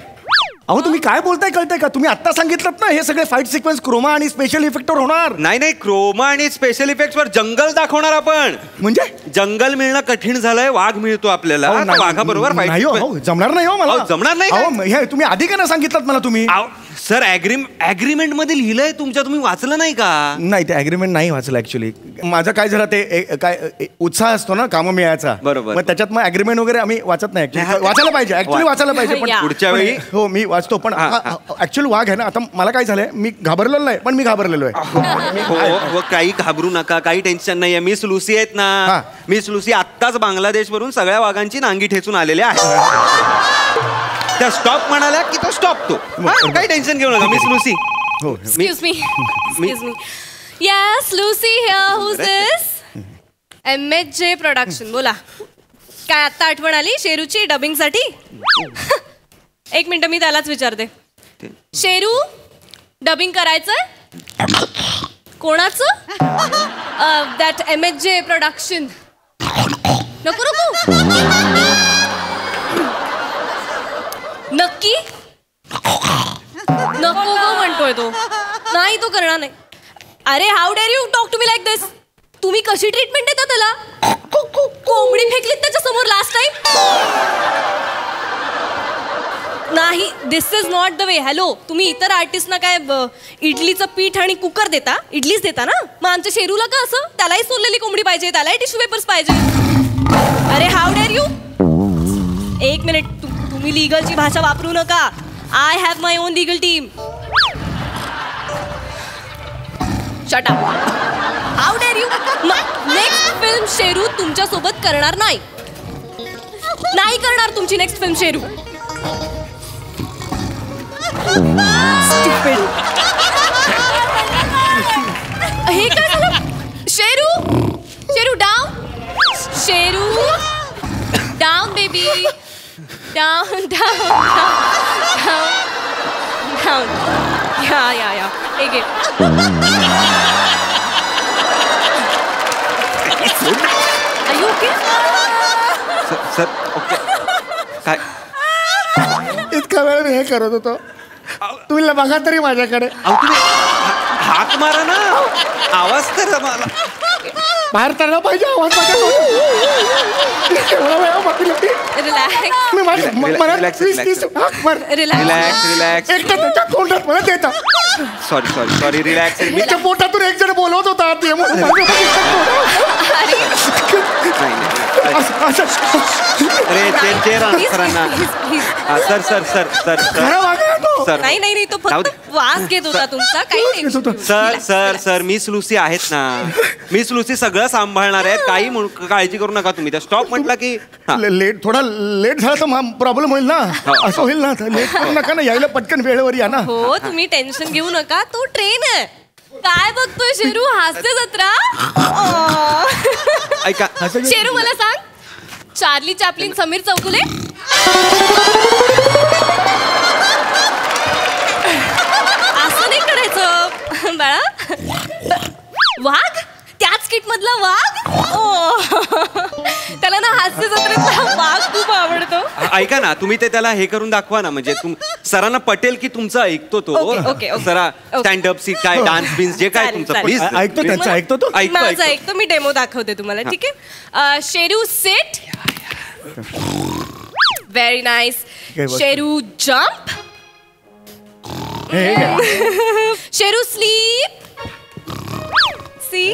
अहो तुम्ही काय बोलताय कळतंय का? तुम्ही आता सांगितलं ना हे सगळे फाईट सिक्वेन्स क्रोमा आणि स्पेशल इफेक्टवर होणार. नाही क्रोमा आणि स्पेशल इफेक्ट वर जंगल दाखवणार आपण. म्हणजे जंगल मिळणं कठीण झालंय. वाघ मिळतो आपल्याला. वाघाबरोबर फाईट जमणार नाही हो मला. जमणार नाही. हे तुम्ही आधी का नाही सांगितलं मला तुम्ही? सर अग्रीमेंट मध्ये लिहिलंय तुमच्या. तुम्ही वाचलं नाही का? नाही ते अग्रीमेंट नाही वाचलं ऍक्च्युली. माझं काय झालं ते काय उत्साह असतो ना काम मिळायचा. बरोबर. मग त्याच्यात मग अग्रीमेंट वगैरे आम्ही वाचत नाही. वाचायला पाहिजे ऍक्च्युली वाचायला पाहिजे. पण पुढच्या वेळी हो मी वाचतो. पण ऍक्च्युअल वाघ आहे ना. आता मला काय झालंय मी घाबरलेलो नाही पण मी घाबरलेलो आहे. काही घाबरू नका. काही टेन्शन नाहीये. मिस लुसी आहेत ना. मिस लुसी आत्ताच बांगलादेश वरून सगळ्या वाघांची नांगी ठेचून आलेल्या आहेत. त्या स्टॉप म्हणाल्या की तो स्टॉप तो. काही टेन्शन घेऊ नका miss Lucy. Excuse me. Yes, Lucy here. Who's this? MHJ Production. बोला. काय आता आठवण आली शेरूची डबिंगसाठी? एक मिनिट मी त्यालाच विचारते. शेरू डबिंग करायचंय? कोणाचं? That MHJ Production. नको नक्की नको गो म्हणतोय तो. नाही तो करणार नाही. अरे how dare you talk to me like this. तुम्ही कशी ट्रीटमेंट देता त्याला? कोंबडी फेकलीत त्याच्या समोर लास्ट टाइम. नाही this is not the way. Hello तुम्ही इतर आर्टिस्टना काय इडलीचं पीठ आणि कुकर देता? इडलीच देता ना. मग आमच्या शेरूला का असं? त्यालाही सोललेली कोंबडी पाहिजे. त्यालाही टिश्यू पेपर्स पाहिजे. अरे हाऊ डेअर यू. एक मिनिट. तुम्ही लीगलची भाषा वापरू नका. I have my own legal team. Shut up. How dare you. Next film Sheru तुमच्या सोबत करणार नाही. नाही करणार तुमची नेक्स्ट फिल्म शेरू. हे काय झालं? Sheru down. Sheru down baby. Down. Yeah. Take it. Are you okay? Sir okay. काय इतका वेळ मी हे करत होतो. तुम्ही बघा तरी माझ्याकडे. तुम्ही हाक मारा ना. आवाज तर मला बाहेर तरला पाहिजे. आवाज रिलॅक्स. तोंडात मला देता. Sorry relax. मीच्या पोटातून एक जण बोलवत होता. सर नाही तो फक्त वास घेत होता तुमचा. काही सर मिस लुसी आहेत ना. मिस लुसी सगळं सांभाळणार आहेत. काही काळजी करू नका तुम्ही. त्या स्टॉप म्हटला की थोडा लेट झाला तर प्रॉब्लेम होईल ना. असं होईल ना. लेट करू नका ना. यायला पटकन वेळेवर या ना. हो तुम्ही टेन्शन घेऊ नका. तो ट्रेन आहे. काय बघतोय शेरू? हास्य जत्रा. ऐका शेरू मला सांग. चार्ली चॅपलिन समीर चौगुले असं नाही करायचं बाळा. वाघ त्याच किट मधला वाघ. त्याला ना हास्य जत्रेतला वाघ खूप आवडतो. ऐका ना, तुम्ही ते त्याला हे करून दाखवा ना, म्हणजे सरांना पटेल की तुमचं ऐकतो तो. ओके. सरा स्टँडअप सीट काय डान्स बिन्स जे काय तुमचं प्लीज ऐकतो त्यांचं, ऐकतो तो. माझं ऐकतो. मी डेमो दाखवते तुम्हाला. ठीक आहे. Sheru sit. Very nice. Sheru jump. Sheru sleep. See.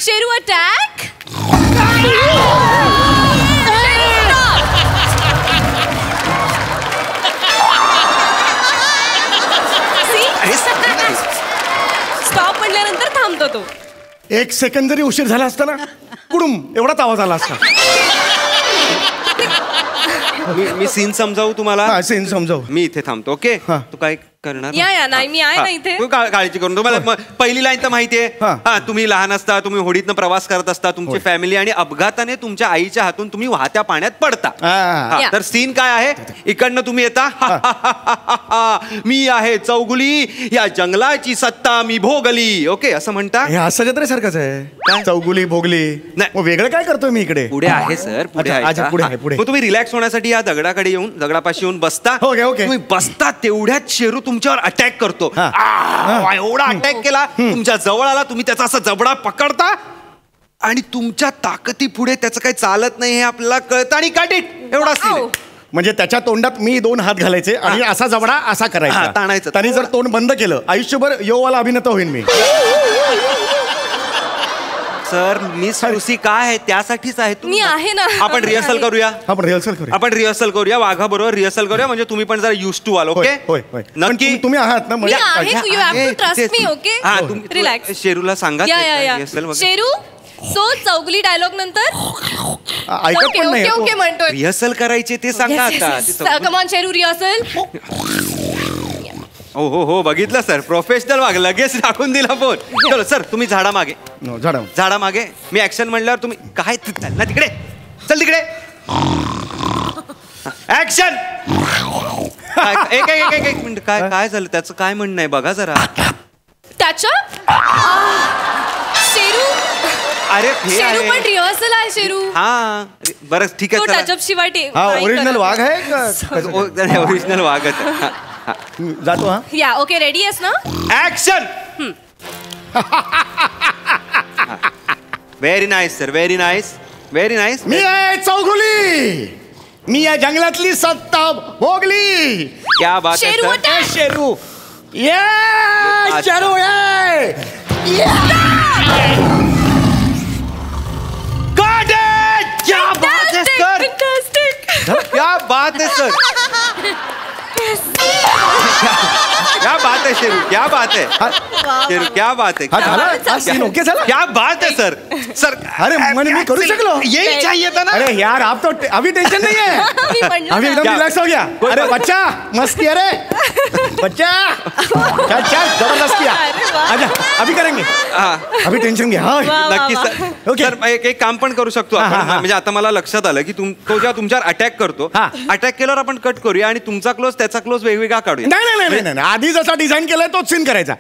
Sheru attack. Stop म्हणल्यानंतर थांबतो तो. 1 सेकंद जरी उशीर झाला असता ना, कुडूम एवढाच आवाज आला असता. मी सीन समजावू तुम्हाला. सीन समजावू. मी इथे थांबतो. ओके. तू काय करणार? या नाही, मी आहे ना इथे. तू काळजी करून. तुम्हाला पहिली लाईन तर माहितीये. हा, तुम्ही लहान असता, तुम्ही होडीतनं प्रवास करत असता, तुमची फॅमिली आणि अपघाताने तुमच्या आईच्या हातून तुम्ही वाहत्या पाण्यात पडता. तर सीन काय आहे? इकडनं तुम्ही येता. मी आहे चौगुली, या जंगलाची सत्ता मी भोगली. ओके, असं म्हणता. हे हास्य जत्रेसारखंच आहे. चौगुली भोगली. नाही, वेगळं काय करतोय मी इकडे? पुढे आहे सर, पुढे आहे. मग तुम्ही रिलॅक्स होण्यासाठी या दगडाकडे येऊन दगडापाशी येऊन बसता. तुम्ही बसता तेवढ्यात शेरू तुमच्यावर अटॅक करतो. एवढा अटॅक केला, तुमच्या जवळ आला, तुम्ही त्याचा असा जबडा पकडता आणि तुमच्या ताकदी पुढे त्याचं काही चालत नाही हे आपल्याला कळतं आणि काटीट एवढा सीन. म्हणजे त्याच्या तोंडात मी 2 हात घालायचे आणि असा जबडा असा करायचा, ताणायचं. त्यांनी जर तोंड बंद केलं, आयुष्यभर योवाला अभिनेता होईन मी. सर, मिस लुसी काय आहे त्यासाठीच आहे. मी आहे ना. आपण रिहर्सल करूया. आपण रिहर्सल करूया. वाघा बरोबर रिहर्सल करूया, म्हणजे तुम्ही पण जरा युज टू आल. ओके. नक्की तुम्ही आहात ना? रिलॅक्स. शेरूला सांगा शेरू. सो चौगुली डायलॉग नंतर ओके म्हणतोय. रिहर्सल करायचे ते सांगा आता. कम ऑन शेरू, रिहर्सल. हो, बघितलं सर, प्रोफेशनल वाग लगेच टाकून दिला फोन. चलो सर, तुम्ही झाडा मागे. मी ऍक्शन म्हणल्यावर तुम्ही काय ना तिकडे चल, तिकडे ऍक्शन. एक मिनिट, काय झालं? त्याचं काय म्हणणं आहे बघा जरा. त्याच्या शेरू. अरे शेरू पण रिहर्सल आहे. शेरू. हा, बरं ठीक आहे. टचअप शिवाय ओरिजिनल वाघ आहे का? ओरिजिनल वाघच आहे. जातो. हा, या. ओके, रेडी आहेस ना? Action. Very nice sir, very nice. मी आहे चौगुली, मी या जंगलातली सत्ता भोगली. क्या बात आहे सर. शेरू. शेरू क्या बात है सर. क्या बात है शेरू, क्या बात है शेरू, क्या बात है. क्या बात है सर. अरे मैं करू शकलो. यही चाहिए था ना. अरे यार, आप तो अभी टेंशन नहीं है. अभी एकदम रिलैक्स हो गया. अरे बच्चा, मस्ती. अरे बच्चा, चल जबरदस्ती. आजा, अभी करेंगे. अभी टेन्शन घ्या. नक्की सर. ओके सर, एक काम पण करू शकतो आपण. म्हणजे आता मला लक्षात आलं की तो जेव्हा तुमच्यावर अटॅक करतो, अटॅक केल्यावर आपण कट करूया आणि तुमचा क्लोज त्याचा क्लोज वेगवेगळा काढूया. नाही, आधी जसा डिझाईन केलाय तोच सीन करायचा.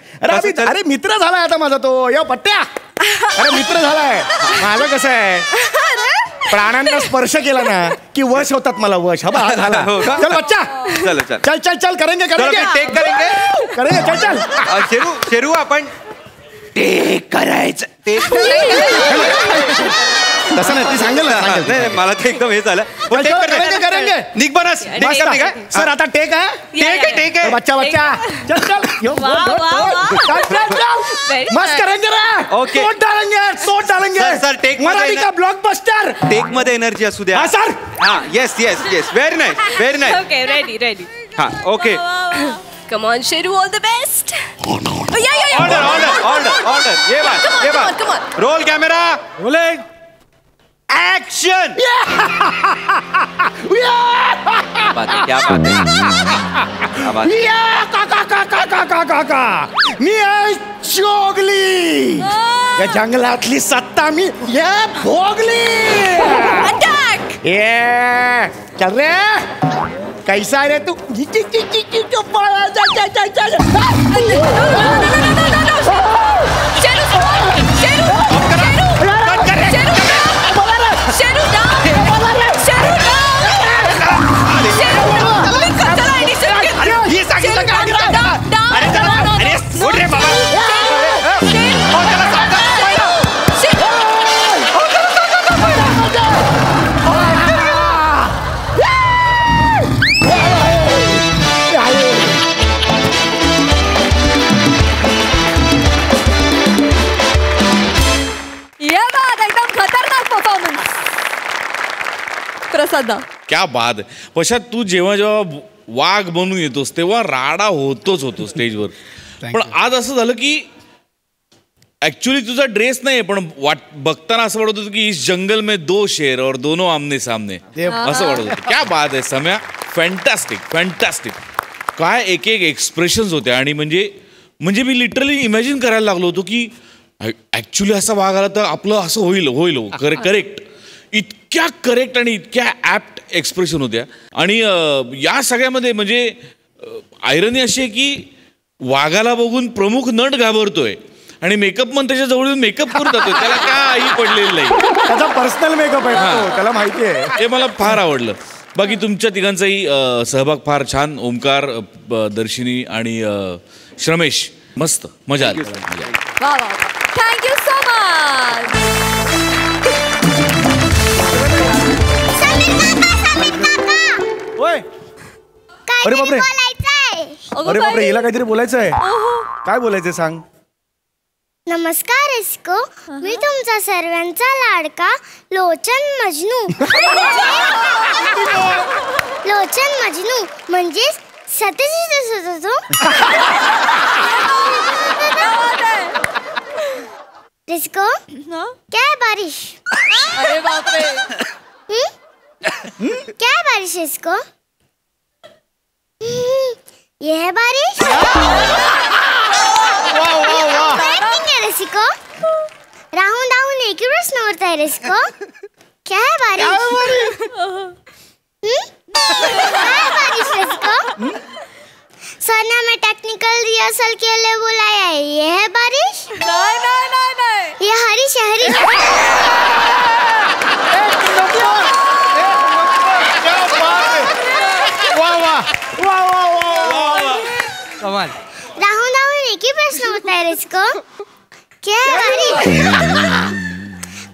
अरे मित्र झालाय आता माझा तो. या पट्ट्या, अरे मित्र झालाय माझं. कसं आहे, प्राण्यांना स्पर्श केला ना की वश होतात मला. वश हा झाला. चल बच्चा, चल करेंगे. टेक करेंगे. चल शेरू आपण टेक करायचं. तसं नाही, ती सांगेल ना. मला ते एकदम हे झालं. करेंगे. निक बनस. सर आता टेक आहे. बच्चा चल मस्त करेंगे रे. ओके, सोट डालेंगे. सर टेक मराठी का ब्लॉकबस्टर. टेक मध्ये एनर्जी असू द्या सर. हा, yes. Very nice. Okay, ready. हा, okay. Come on Sheru, all the best. Order. ये बात. Roll camera. रोलिंग. एक्शन. क्या बात है. मी आहे चौगली, या जंगलातली सत्ता मी भोगली. चल रे, कैसा रे तू. सदा. क्या बात आहे. पश्चात तू जेव्हा वाघ बनून येतोस तेव्हा राडा होतो स्टेजवर. पण आज असं झालं की ऍक्च्युली तुझा ड्रेस नाही पण बघताना असं वाटत होतं की इस जंगल में 2 शेर और दोनों आमने सामने असं वाटत होतं. क्या बात आहे सम्या. फॅन्टॅस्टिक. काय एक एक्सप्रेशन्स होते आणि म्हणजे मी लिटरली इमॅजिन करायला लागलो होतो की ऍक्च्युली असा वाघ आला तर आपलं असं होईल करेक्ट. इतक्या करेक्ट आणि इतक्या ॲप्ट एक्सप्रेशन होत्या. आणि या सगळ्यामध्ये म्हणजे आयरनी अशी आहे की वाघाला बघून प्रमुख नट घाबरतोय आणि मेकअप मन त्याच्या जवळ येऊन मेकअप करून जातोय. त्याला काही पडलेलं नाही. त्याचा पर्सनल मेकअप आहे तो, त्याला माहिती आहे. हे मला फार आवडलं. बाकी तुमच्या तिघांचाही सहभाग फार छान. ओमकार, दर्शिनी आणि श्रमेश मस्त मजा आली. वा वा. Thank you so much. होय. अरे बापरे. अरे बापरे, हिला काहीतरी बोलायचं आहे. काय बोलायचं सांग. नमस्कार इसको, मी तुमचा सर्वांचा लाडका लोचन मजनू. लोचन मजनू म्हणजे सत्यजित. इसको क्या है बारिश. अरे बापरे. क्या है बारिश इसको. ये है बारिश. रिस्को राहुल एक ही प्रश्न होता है. रिस्को क्या है बारिश. क्या है बारिश रिस्को. सर ने हमें टेक्निकल रिहर्सल के लिए बुलाया है. ये है बारिश. नहीं. ये हरी शहरी. कमाल. राहुल एक ही प्रश्न होता है. रिस्को क्या है बारिश.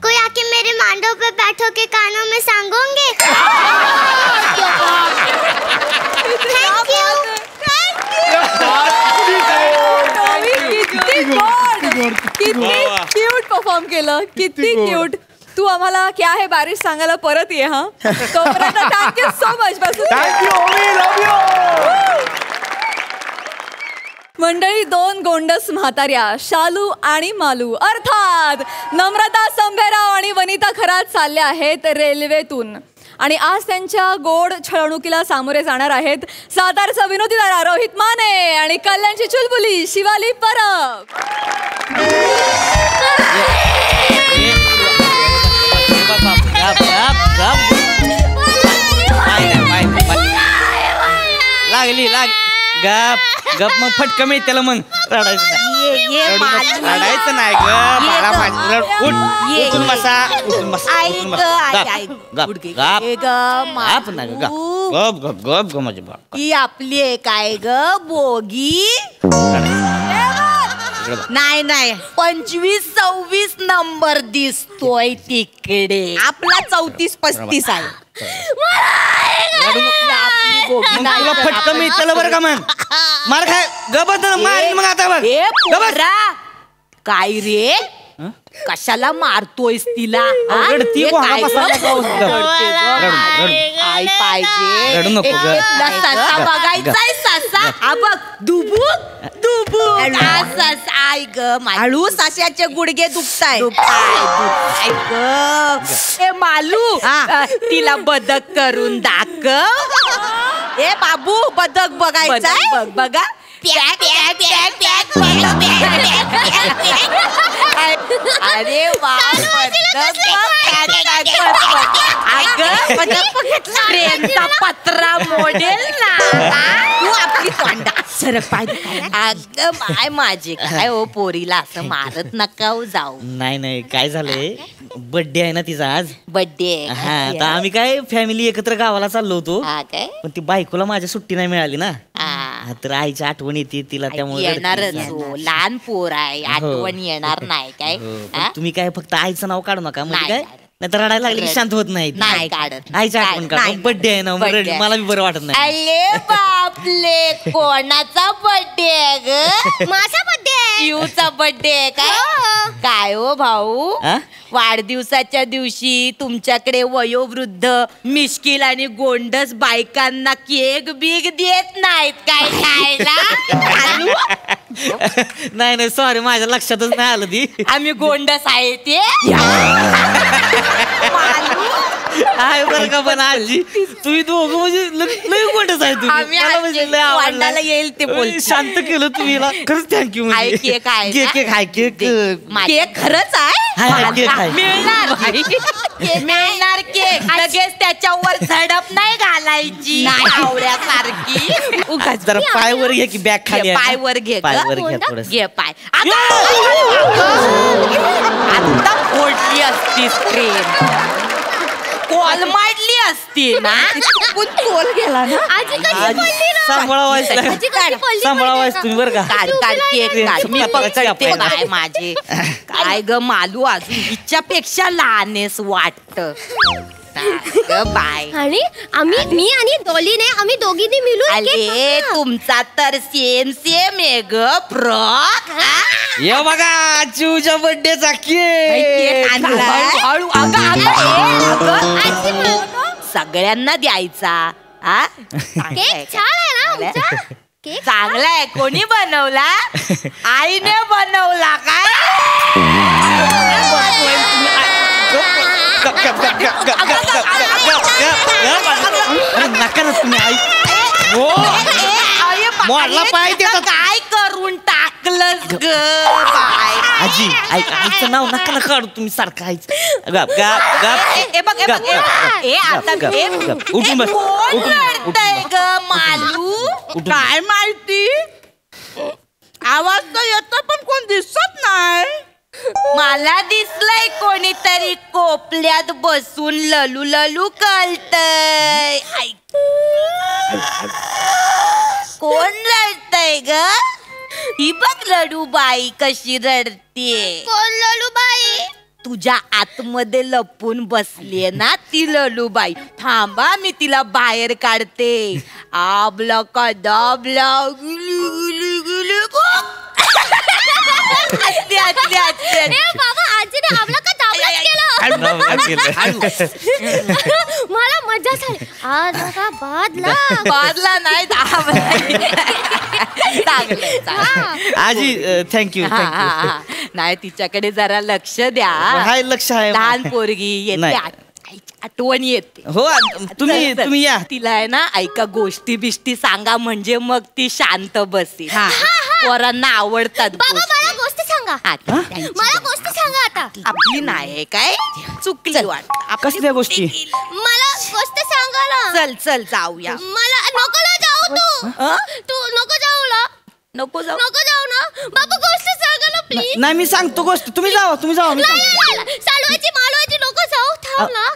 कोई आके मेरे मांडों पे बैठो के कानों में सांगोगे. Thank you. किती क्यूट परफॉर्म केलं. किती क्यूट. तू आम्हाला क्या है बारिश सांगायला परत ये. हा तोपर्यंत थँक्यू सो मच. मंडळी, 2 गोंडस म्हाताऱ्या शालू आणि मालू अर्थात नम्रता संभेराव आणि वनिता खरात चालल्या आहेत रेल्वेतून आणि आज त्यांच्या गोड छळवणुकीला सामोरे जाणार आहेत सातारचा विनोदी तारा रोहित माने आणि कल्याणची चुलबुली शिवाली परब. लागली गप मग फटका मिळते त्याला. मग रडायचं नाही उठून बसा. ही आपली आहे काय ग बोगी. नाही 25-26 नंबर दिसतोय तिकडे. आपला 34-35 आहे. तुला फटका मिळते बरं का. मग मार खाय गबत मार. मग आता बघ काय रे कशाला मारतोयस तिला. आई पाहिजे. रडू नको ग. ससा बघायचाय. ससा हा बघ. दुबू आई ग. हळू सशाचे गुडघे दुखताय. ए मालू तिला बदक करून दाखव. ए बाबू बदक बघायचाय. बघा. अरे वा. ट्रेनचा पत्रा मोडेल ना. तू आपली तोंडा सरक पाहिजे. अगं बाय माझे काय हो पोरीला असं मारत नका जाऊ. नाही काय झालंय. बर्थडे आहे ना तिचा आज. बर्थडे. हा तर आम्ही काय फॅमिली एकत्र गावाला चाललो होतो. काय पण ती बायकोला माझ्या सुट्टी नाही मिळाली ना. तर आईची आठवण येते तिला त्यामुळे येणारच. लहान पोर आहे आठवण येणार नाही काय. तुम्ही काय फक्त आईचं नाव काढू नका. म्हणजे काय नाही तर रडायला लागली शांत होत नाही. नाही काढत. आईची आठवण काढ. बर्थडे आहे ना मला बी बरं वाटत नाही. अरे बापले कोणाचा बर्थडे आहे ग. माझा बर्थडे आहे. शिवचा बर्थडे आहे काय. काय हो भाऊ वाढदिवसाच्या दिवशी तुमच्याकडे वयोवृद्ध मिश्किल आणि गोंडस बायकांना केक बिग देत नाहीत काय खायला? नाही नाही सॉरी माझ्या लक्षातच नाही आलं ती. आम्ही गोंडस आहे ते. आहे बरं का पण आजी तुम्ही दोघं म्हणजे लई गोंडच आहे तुम्ही. मला म्हणजे लय आवडलं. येईल ते बोल. शांत केलं तुम्ही खरंच थँक्यू. केक आहे केक केक हाय केक केक खरंच आहे. मिळणार केक लगेच त्याच्यावर झडप नाही घालायची आवड्यासारखी. जरा पायवर घे की बॅग खाली आहे. पायवर घे पायवर घे थोडं. घे पाय. आता फोडली असती स्क्रीन कॉल मारली असती ना. कॉल गेला ना. सांभाळा व्हायचं तुम्ही बरं का. काढ केक मी पकडते काय माझे. काय ग मालू अजून हिच्यापेक्षा लहानेस वाटत. बाय. आणि मी आणि डॉलीने आम्ही दोघींनी मिळून अरे तुमचा तर सेम आहे ग फ्रॉक. ये बघा चिवच्या बर्थडेचा केक. सगळ्यांना द्यायचा. केक छान आहे ना आमचा. चांगला आहे. कोणी बनवला? आईने बनवला काय? नका ना तुम्ही आई. मोडला पाय त्याचा. काय करून टाकलंस ग बाय. आजी आईचं नाव नका ना काढू तुम्ही सारखं आईचं. उठून बस. ग मालू काय माहिती. आवाज तर येतो पण कोण दिसत नाही. मला दिसलंय कोणीतरी कोपल्यात बसून ललू ललू कळतय. कोण रडतय ग? ही बघ लडूबाई कशी रडतीये. कोण लडूबाई? तुझ्या आतमध्ये लपून बसलीये ना ती लडूबाई. थांबा मी तिला बाहेर काढते. आबला का दाबला गुली गुली गुली बाबा आजीने आबला का दाबला केलं. मला मजा झाली. आज आता बादला नाही आजी थँक्यू. नाही तिच्याकडे जरा लक्ष द्या. हाय लक्ष आहे. लहान पोरगी येते आठवण येते. हो तुम्ही या. तिला आहे ना ऐका गोष्टी बिष्टी सांगा म्हणजे मग ती शांत बसेल. पोरांना आवडतात. मला गोष्ट सांगा. मला गोष्ट सांगा आता. आपली नाही काय चुकली वाट. कसल्या गोष्टी? मला गोष्ट सांगा ना. चल जाऊया. मला नको जाऊ तू नको जाऊ ना. नको जाऊ ना बाबा. गोष्ट सांगा ना प्लीज. नाही मी सांगतो गोष्ट. तुम्ही जावा. चालवायची मालवायची नको जाऊ. थांब ना.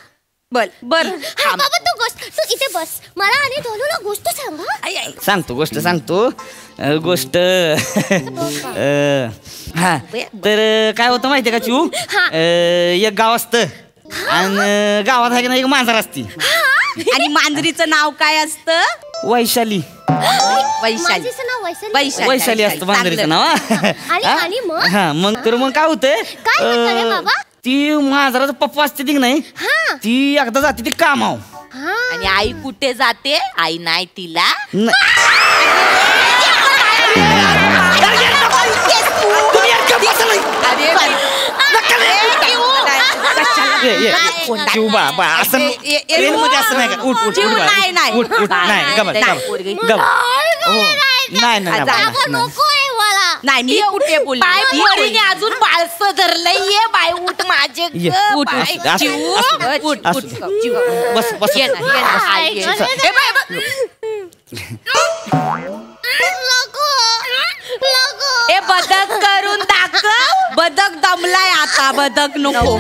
बर बाबा तू इथे बस. मला आणि डोलूला गोष्ट सांगा. सांगतो गोष्ट. हा तर काय होतं माहितीये का चिऊ. एक गाव असतं आणि गावात आहे की नाही एक मांजर असती. आणि मांजरीचं नाव काय असतं? वैशाली. वैशाली असतं मांजरीचं नाव. हा मग काय होतंय ती मांजराचा पप्पा असते ती नाही ती एकदा जाते ती कामाव. आणि आई कुठे जाते? आई नाही तिला. नाही मी कुठे बोलली. अजून बाळस धरलंय. ये बाय उठ माझे. ए बदक करून दाखव. बदक दमलाय आता. बदक नको.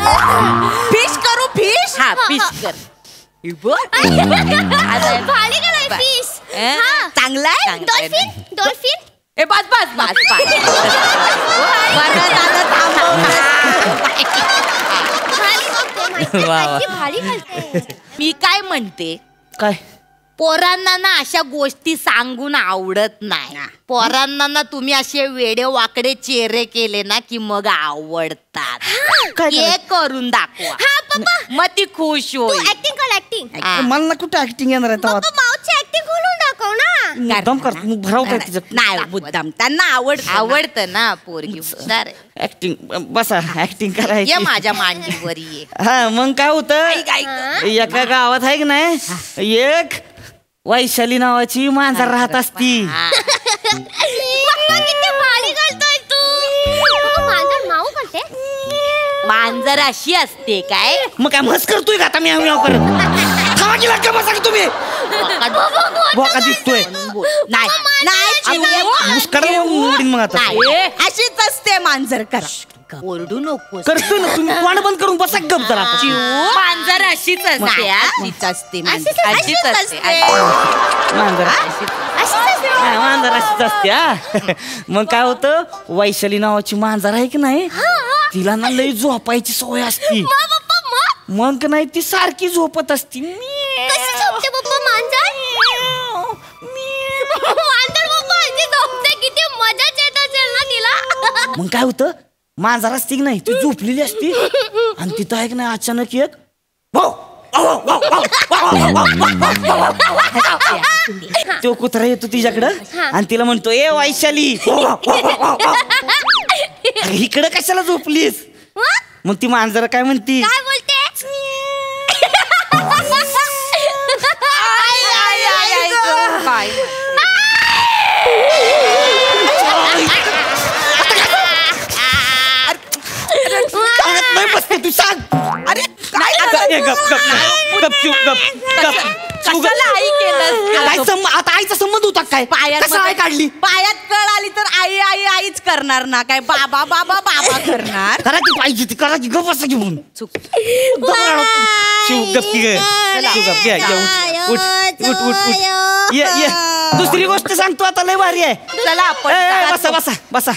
फिश करू. फिश. हा फिश कर. चांगलाय. डॉल्फिन. ए बस मी काय म्हणते काय पोरांना ना अशा गोष्टी सांगून आवडत नाही. पोरांना ना तुम्ही असे वेडे वाकडे चेहरे केले ना की मग आवडतात. हे करून दाखवा. मग ती खुश होईल. ऍक्टिंग कर ऍक्टिंग. मला ना कुठं ऍक्टिंग येणार आहे तेव्हा? माऊची ऍक्टिंग खोलून दाखव ना. मुद्दाम कर भराव काय तिचं. नाही मुद्दाम त्यांना आवडतं ना पोरगी. ऍक्टिंग बसा ऍक्टिंग करायची. ये माझ्या मांडीवर ये. हा मग काय होतं एका गावात आहे की नाही एक वैशाली नावाची मांजर राहत असती. किती भारी घालतोय तू. मांजर माऊ करते. मांजर अशी असते काय? मग काय मस्त करतोय का आता मी करत थांबा की लागा बसा की तुम्ही बोका दिसतोय. नाही मुस्कडा मोडीन मग आता. अशीच असते मांजर. करा ओरडू नको. करतोय ना तुम्ही तोंड बंद करून बसा गप जरा. मांजर अशीच असते. अशीच असते अशीच असते मांजर मांजर अशीच असते. हा मग काय होतं वैशाली नावाची मांजर आहे की नाही तिला ना लई झोपायची सवय असती. मग नाही ती सारखी झोपत असती. मग काय होतं मांजर असती की नाही ती झोपलेली असती आणि तिथं आहे की नाही अचानक एक तो कुत्रा येतो तिच्याकडं आणि तिला म्हणतो ए वैशाली इकडं कशाला झोपलीस. मग ती मांजर काय म्हणती तू सांग. अरे आता आईचा संबंध होता काय पायात काढली पायात कळ आली तर आई आई आईच करणार ना काय बाबा बाबा बाबा करणार. करायची पाहिजे ती करायची गप असं घेऊन ये दुसरी गोष्ट सांगतो आता लय भारी आहे. चला आपण बसा बसा बसा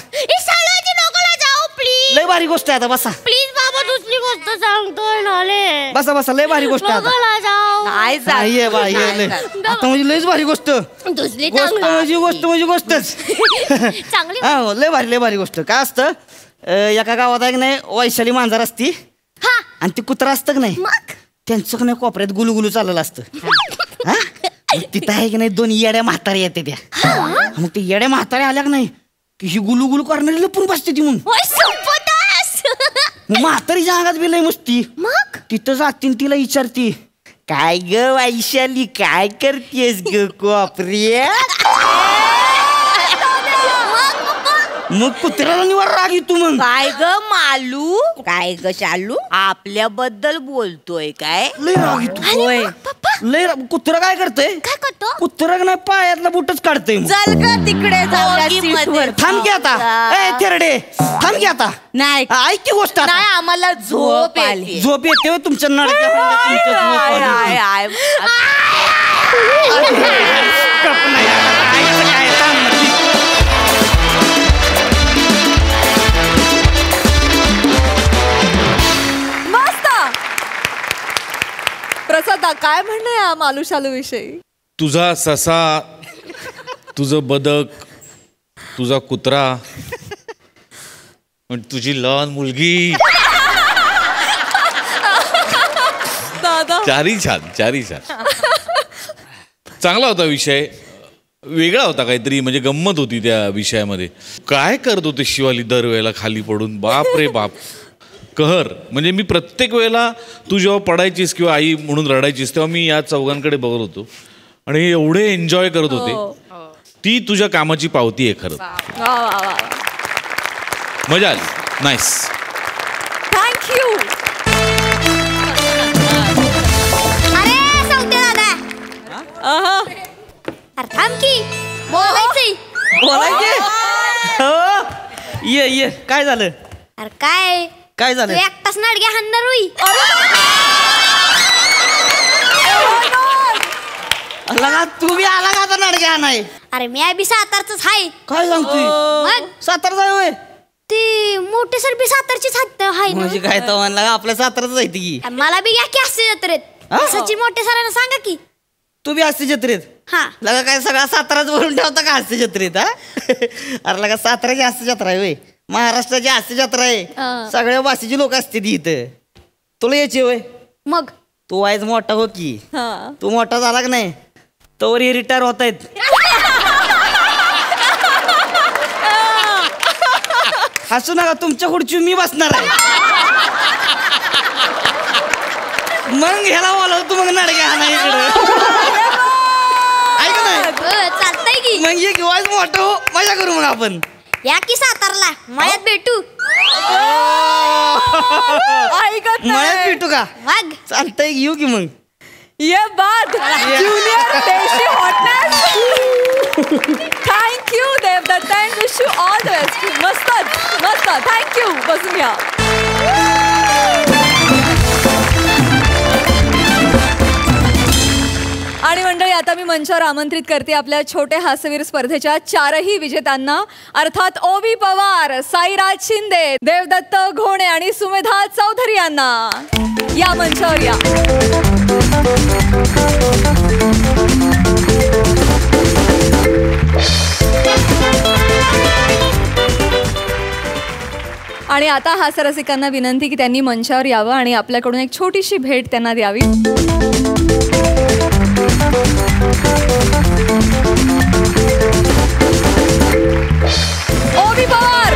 लय भारी गोष्ट आहे आता बसा. प्लीज बाबा दुसरी गोष्ट सांगतोय नाले. बसा बसा लय भारी गोष्ट आहे आता. ये बा ये आता म्हणजे लयच भारी गोष्ट. दुसरी गोष्ट म्हणजे गोष्टच चांगली. हा लय भारी गोष्ट. काय असतं एका गावात आहे की नाही वैशाली मांजर असती आणि ती कुत्रा असतं की नाही त्यांचं की नाही कोपऱ्यात गुलुगुलू चाललेलं असतं. तिथं आहे की नाही दोन येड्या म्हाताऱ्या येते त्या. मग ते येड्या म्हाताऱ्या आल्या की नाही की ही गुलुगुलू करणारी लपून बसते ती. मग म्हातारीच्या अंगात बी लय मस्ती. मग तिथं जातीन तिला विचारती काय ग वैशाली काय करतेस ग कोपऱ्या. मग कुत्र्याला निवार राग येतो. मग काय ग मालू काय ग शालू आपल्याबद्दल बोलतोय काय. लय राग येतो. लय कुत्रा काय करतोय कुत्रा नाही पायातला बुटच काढतोय. चल ग तिकडे थांब की आता ए थेरडे थांब की आता. नाही ऐक की गोष्ट नाही आम्हाला झोप आली. झोप येते तुमच्या प्रसादा काय म्हणणं या मालू शालू विषयी. तुझा ससा तुझं बदक तुझा कुत्रा तुझी लहान मुलगी चारी छान चांगला होता विषय. वेगळा होता काहीतरी म्हणजे गंमत होती त्या विषयामध्ये. काय करत होते शिवाली दरवेळेला खाली पडून बाप रे बाप कहर. म्हणजे मी प्रत्येक वेळेला तू जेव्हा पडायचीस किंवा आई म्हणून रडायचीस तेव्हा मी या चौघांकडे बघत होतो आणि एवढे एन्जॉय करत होते. ती तुझ्या कामाची पावती आहे खरं. मजा आली. नाईस. थँक्यू. अरे सांगते दादा. थांब की बोलायचंय. ये काय झालं. अरे काय काय झालं. एकटाच नाडगे हाणणार होई. तुम्ही आला का आता नाडग्या नाही. अरे मी बी सातारच आहे. काय सांगतोय मग सातारचा आहे होय. ती मोठे सर बी सातारचीच आहे. म्हणजे काय तर म्हणला आपल्या सातारच आहे ती. मला बी घ्या की असते जत्रेत. सचिन मोठे सरांना सांगा की तू बी हास्य जत्रेत हा लगा काय सगळा साताराच भरून ठेवता का हास्य जत्रेत हा अरे लगा साताराची हास्य जत्रा आहे होय महाराष्ट्राची हास्य जत्रा आहे सगळ्या भाषेची लोक असते ती इथं तुला यायची होय मग तू वाईज मोठा हो की हा तू मोठा झाला का नाही तोवर हे रिटायर होत आहेत हसू नका तुमच्या खुर्ची मी बसणार आहे मग ह्याला बोलवतो मग नाडगे हा नाही इकडे ऐक नाही चालतंय की मग ये की वाईज मोठा हो मजा करू मग आपण या की सातारला मळ्यात भेटू ऐकत मळ्यात भेटू का मग चालतंय येऊ की मग ये बात ज्युनियर देशी hotness thank you Devdatt and wish you all the best मस्त मस्त थँक्यू बसून घ्या आणि मंडळी आता मी मंचावर आमंत्रित करते आपल्या छोटे हास्यवीर स्पर्धेच्या 4ही विजेत्यांना अर्थात ओवी पवार साईराज शिंदे देवदत्त घोणे आणि सुमेधा चौधरी यांना या मंचावर या आणि आता हास्यरसिकांना विनंती की त्यांनी मंचावर यावं आणि आपल्याकडून एक छोटीशी भेट त्यांना द्यावी ओवी पवार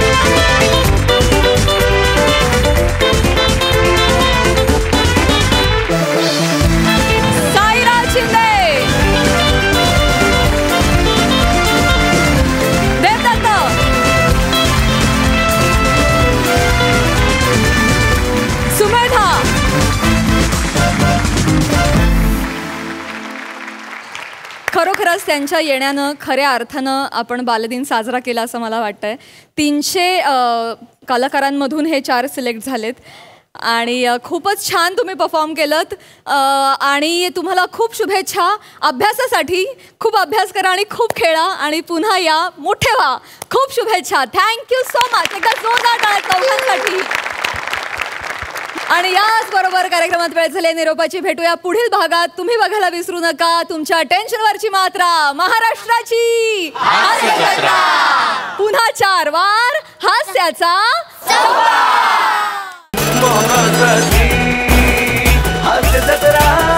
साईराज शिंदे देवदत्त सुमेधा खरोखरच त्यांच्या येण्यानं खऱ्या अर्थानं आपण बालदिन साजरा केला असं मला वाटतंय 300 कलाकारांमधून हे 4 सिलेक्ट झालेत आणि खूपच छान तुम्ही परफॉर्म केलत आणि तुम्हाला खूप शुभेच्छा अभ्यासासाठी खूप अभ्यास करा आणि खूप खेळा आणि पुन्हा या मोठे व्हा खूप शुभेच्छा थँक्यू सो मच एकदा जोरदार टाळ्या चौघांसाठी आणि याचबरोबर कार्यक्रमात वेळ झाली निरोपाची भेटूया पुढील भागात तुम्ही बघायला विसरू नका तुमच्या टेन्शनवरची मात्रा महाराष्ट्राची पुन्हा 4 वार हास्याचा हास्य जत्रा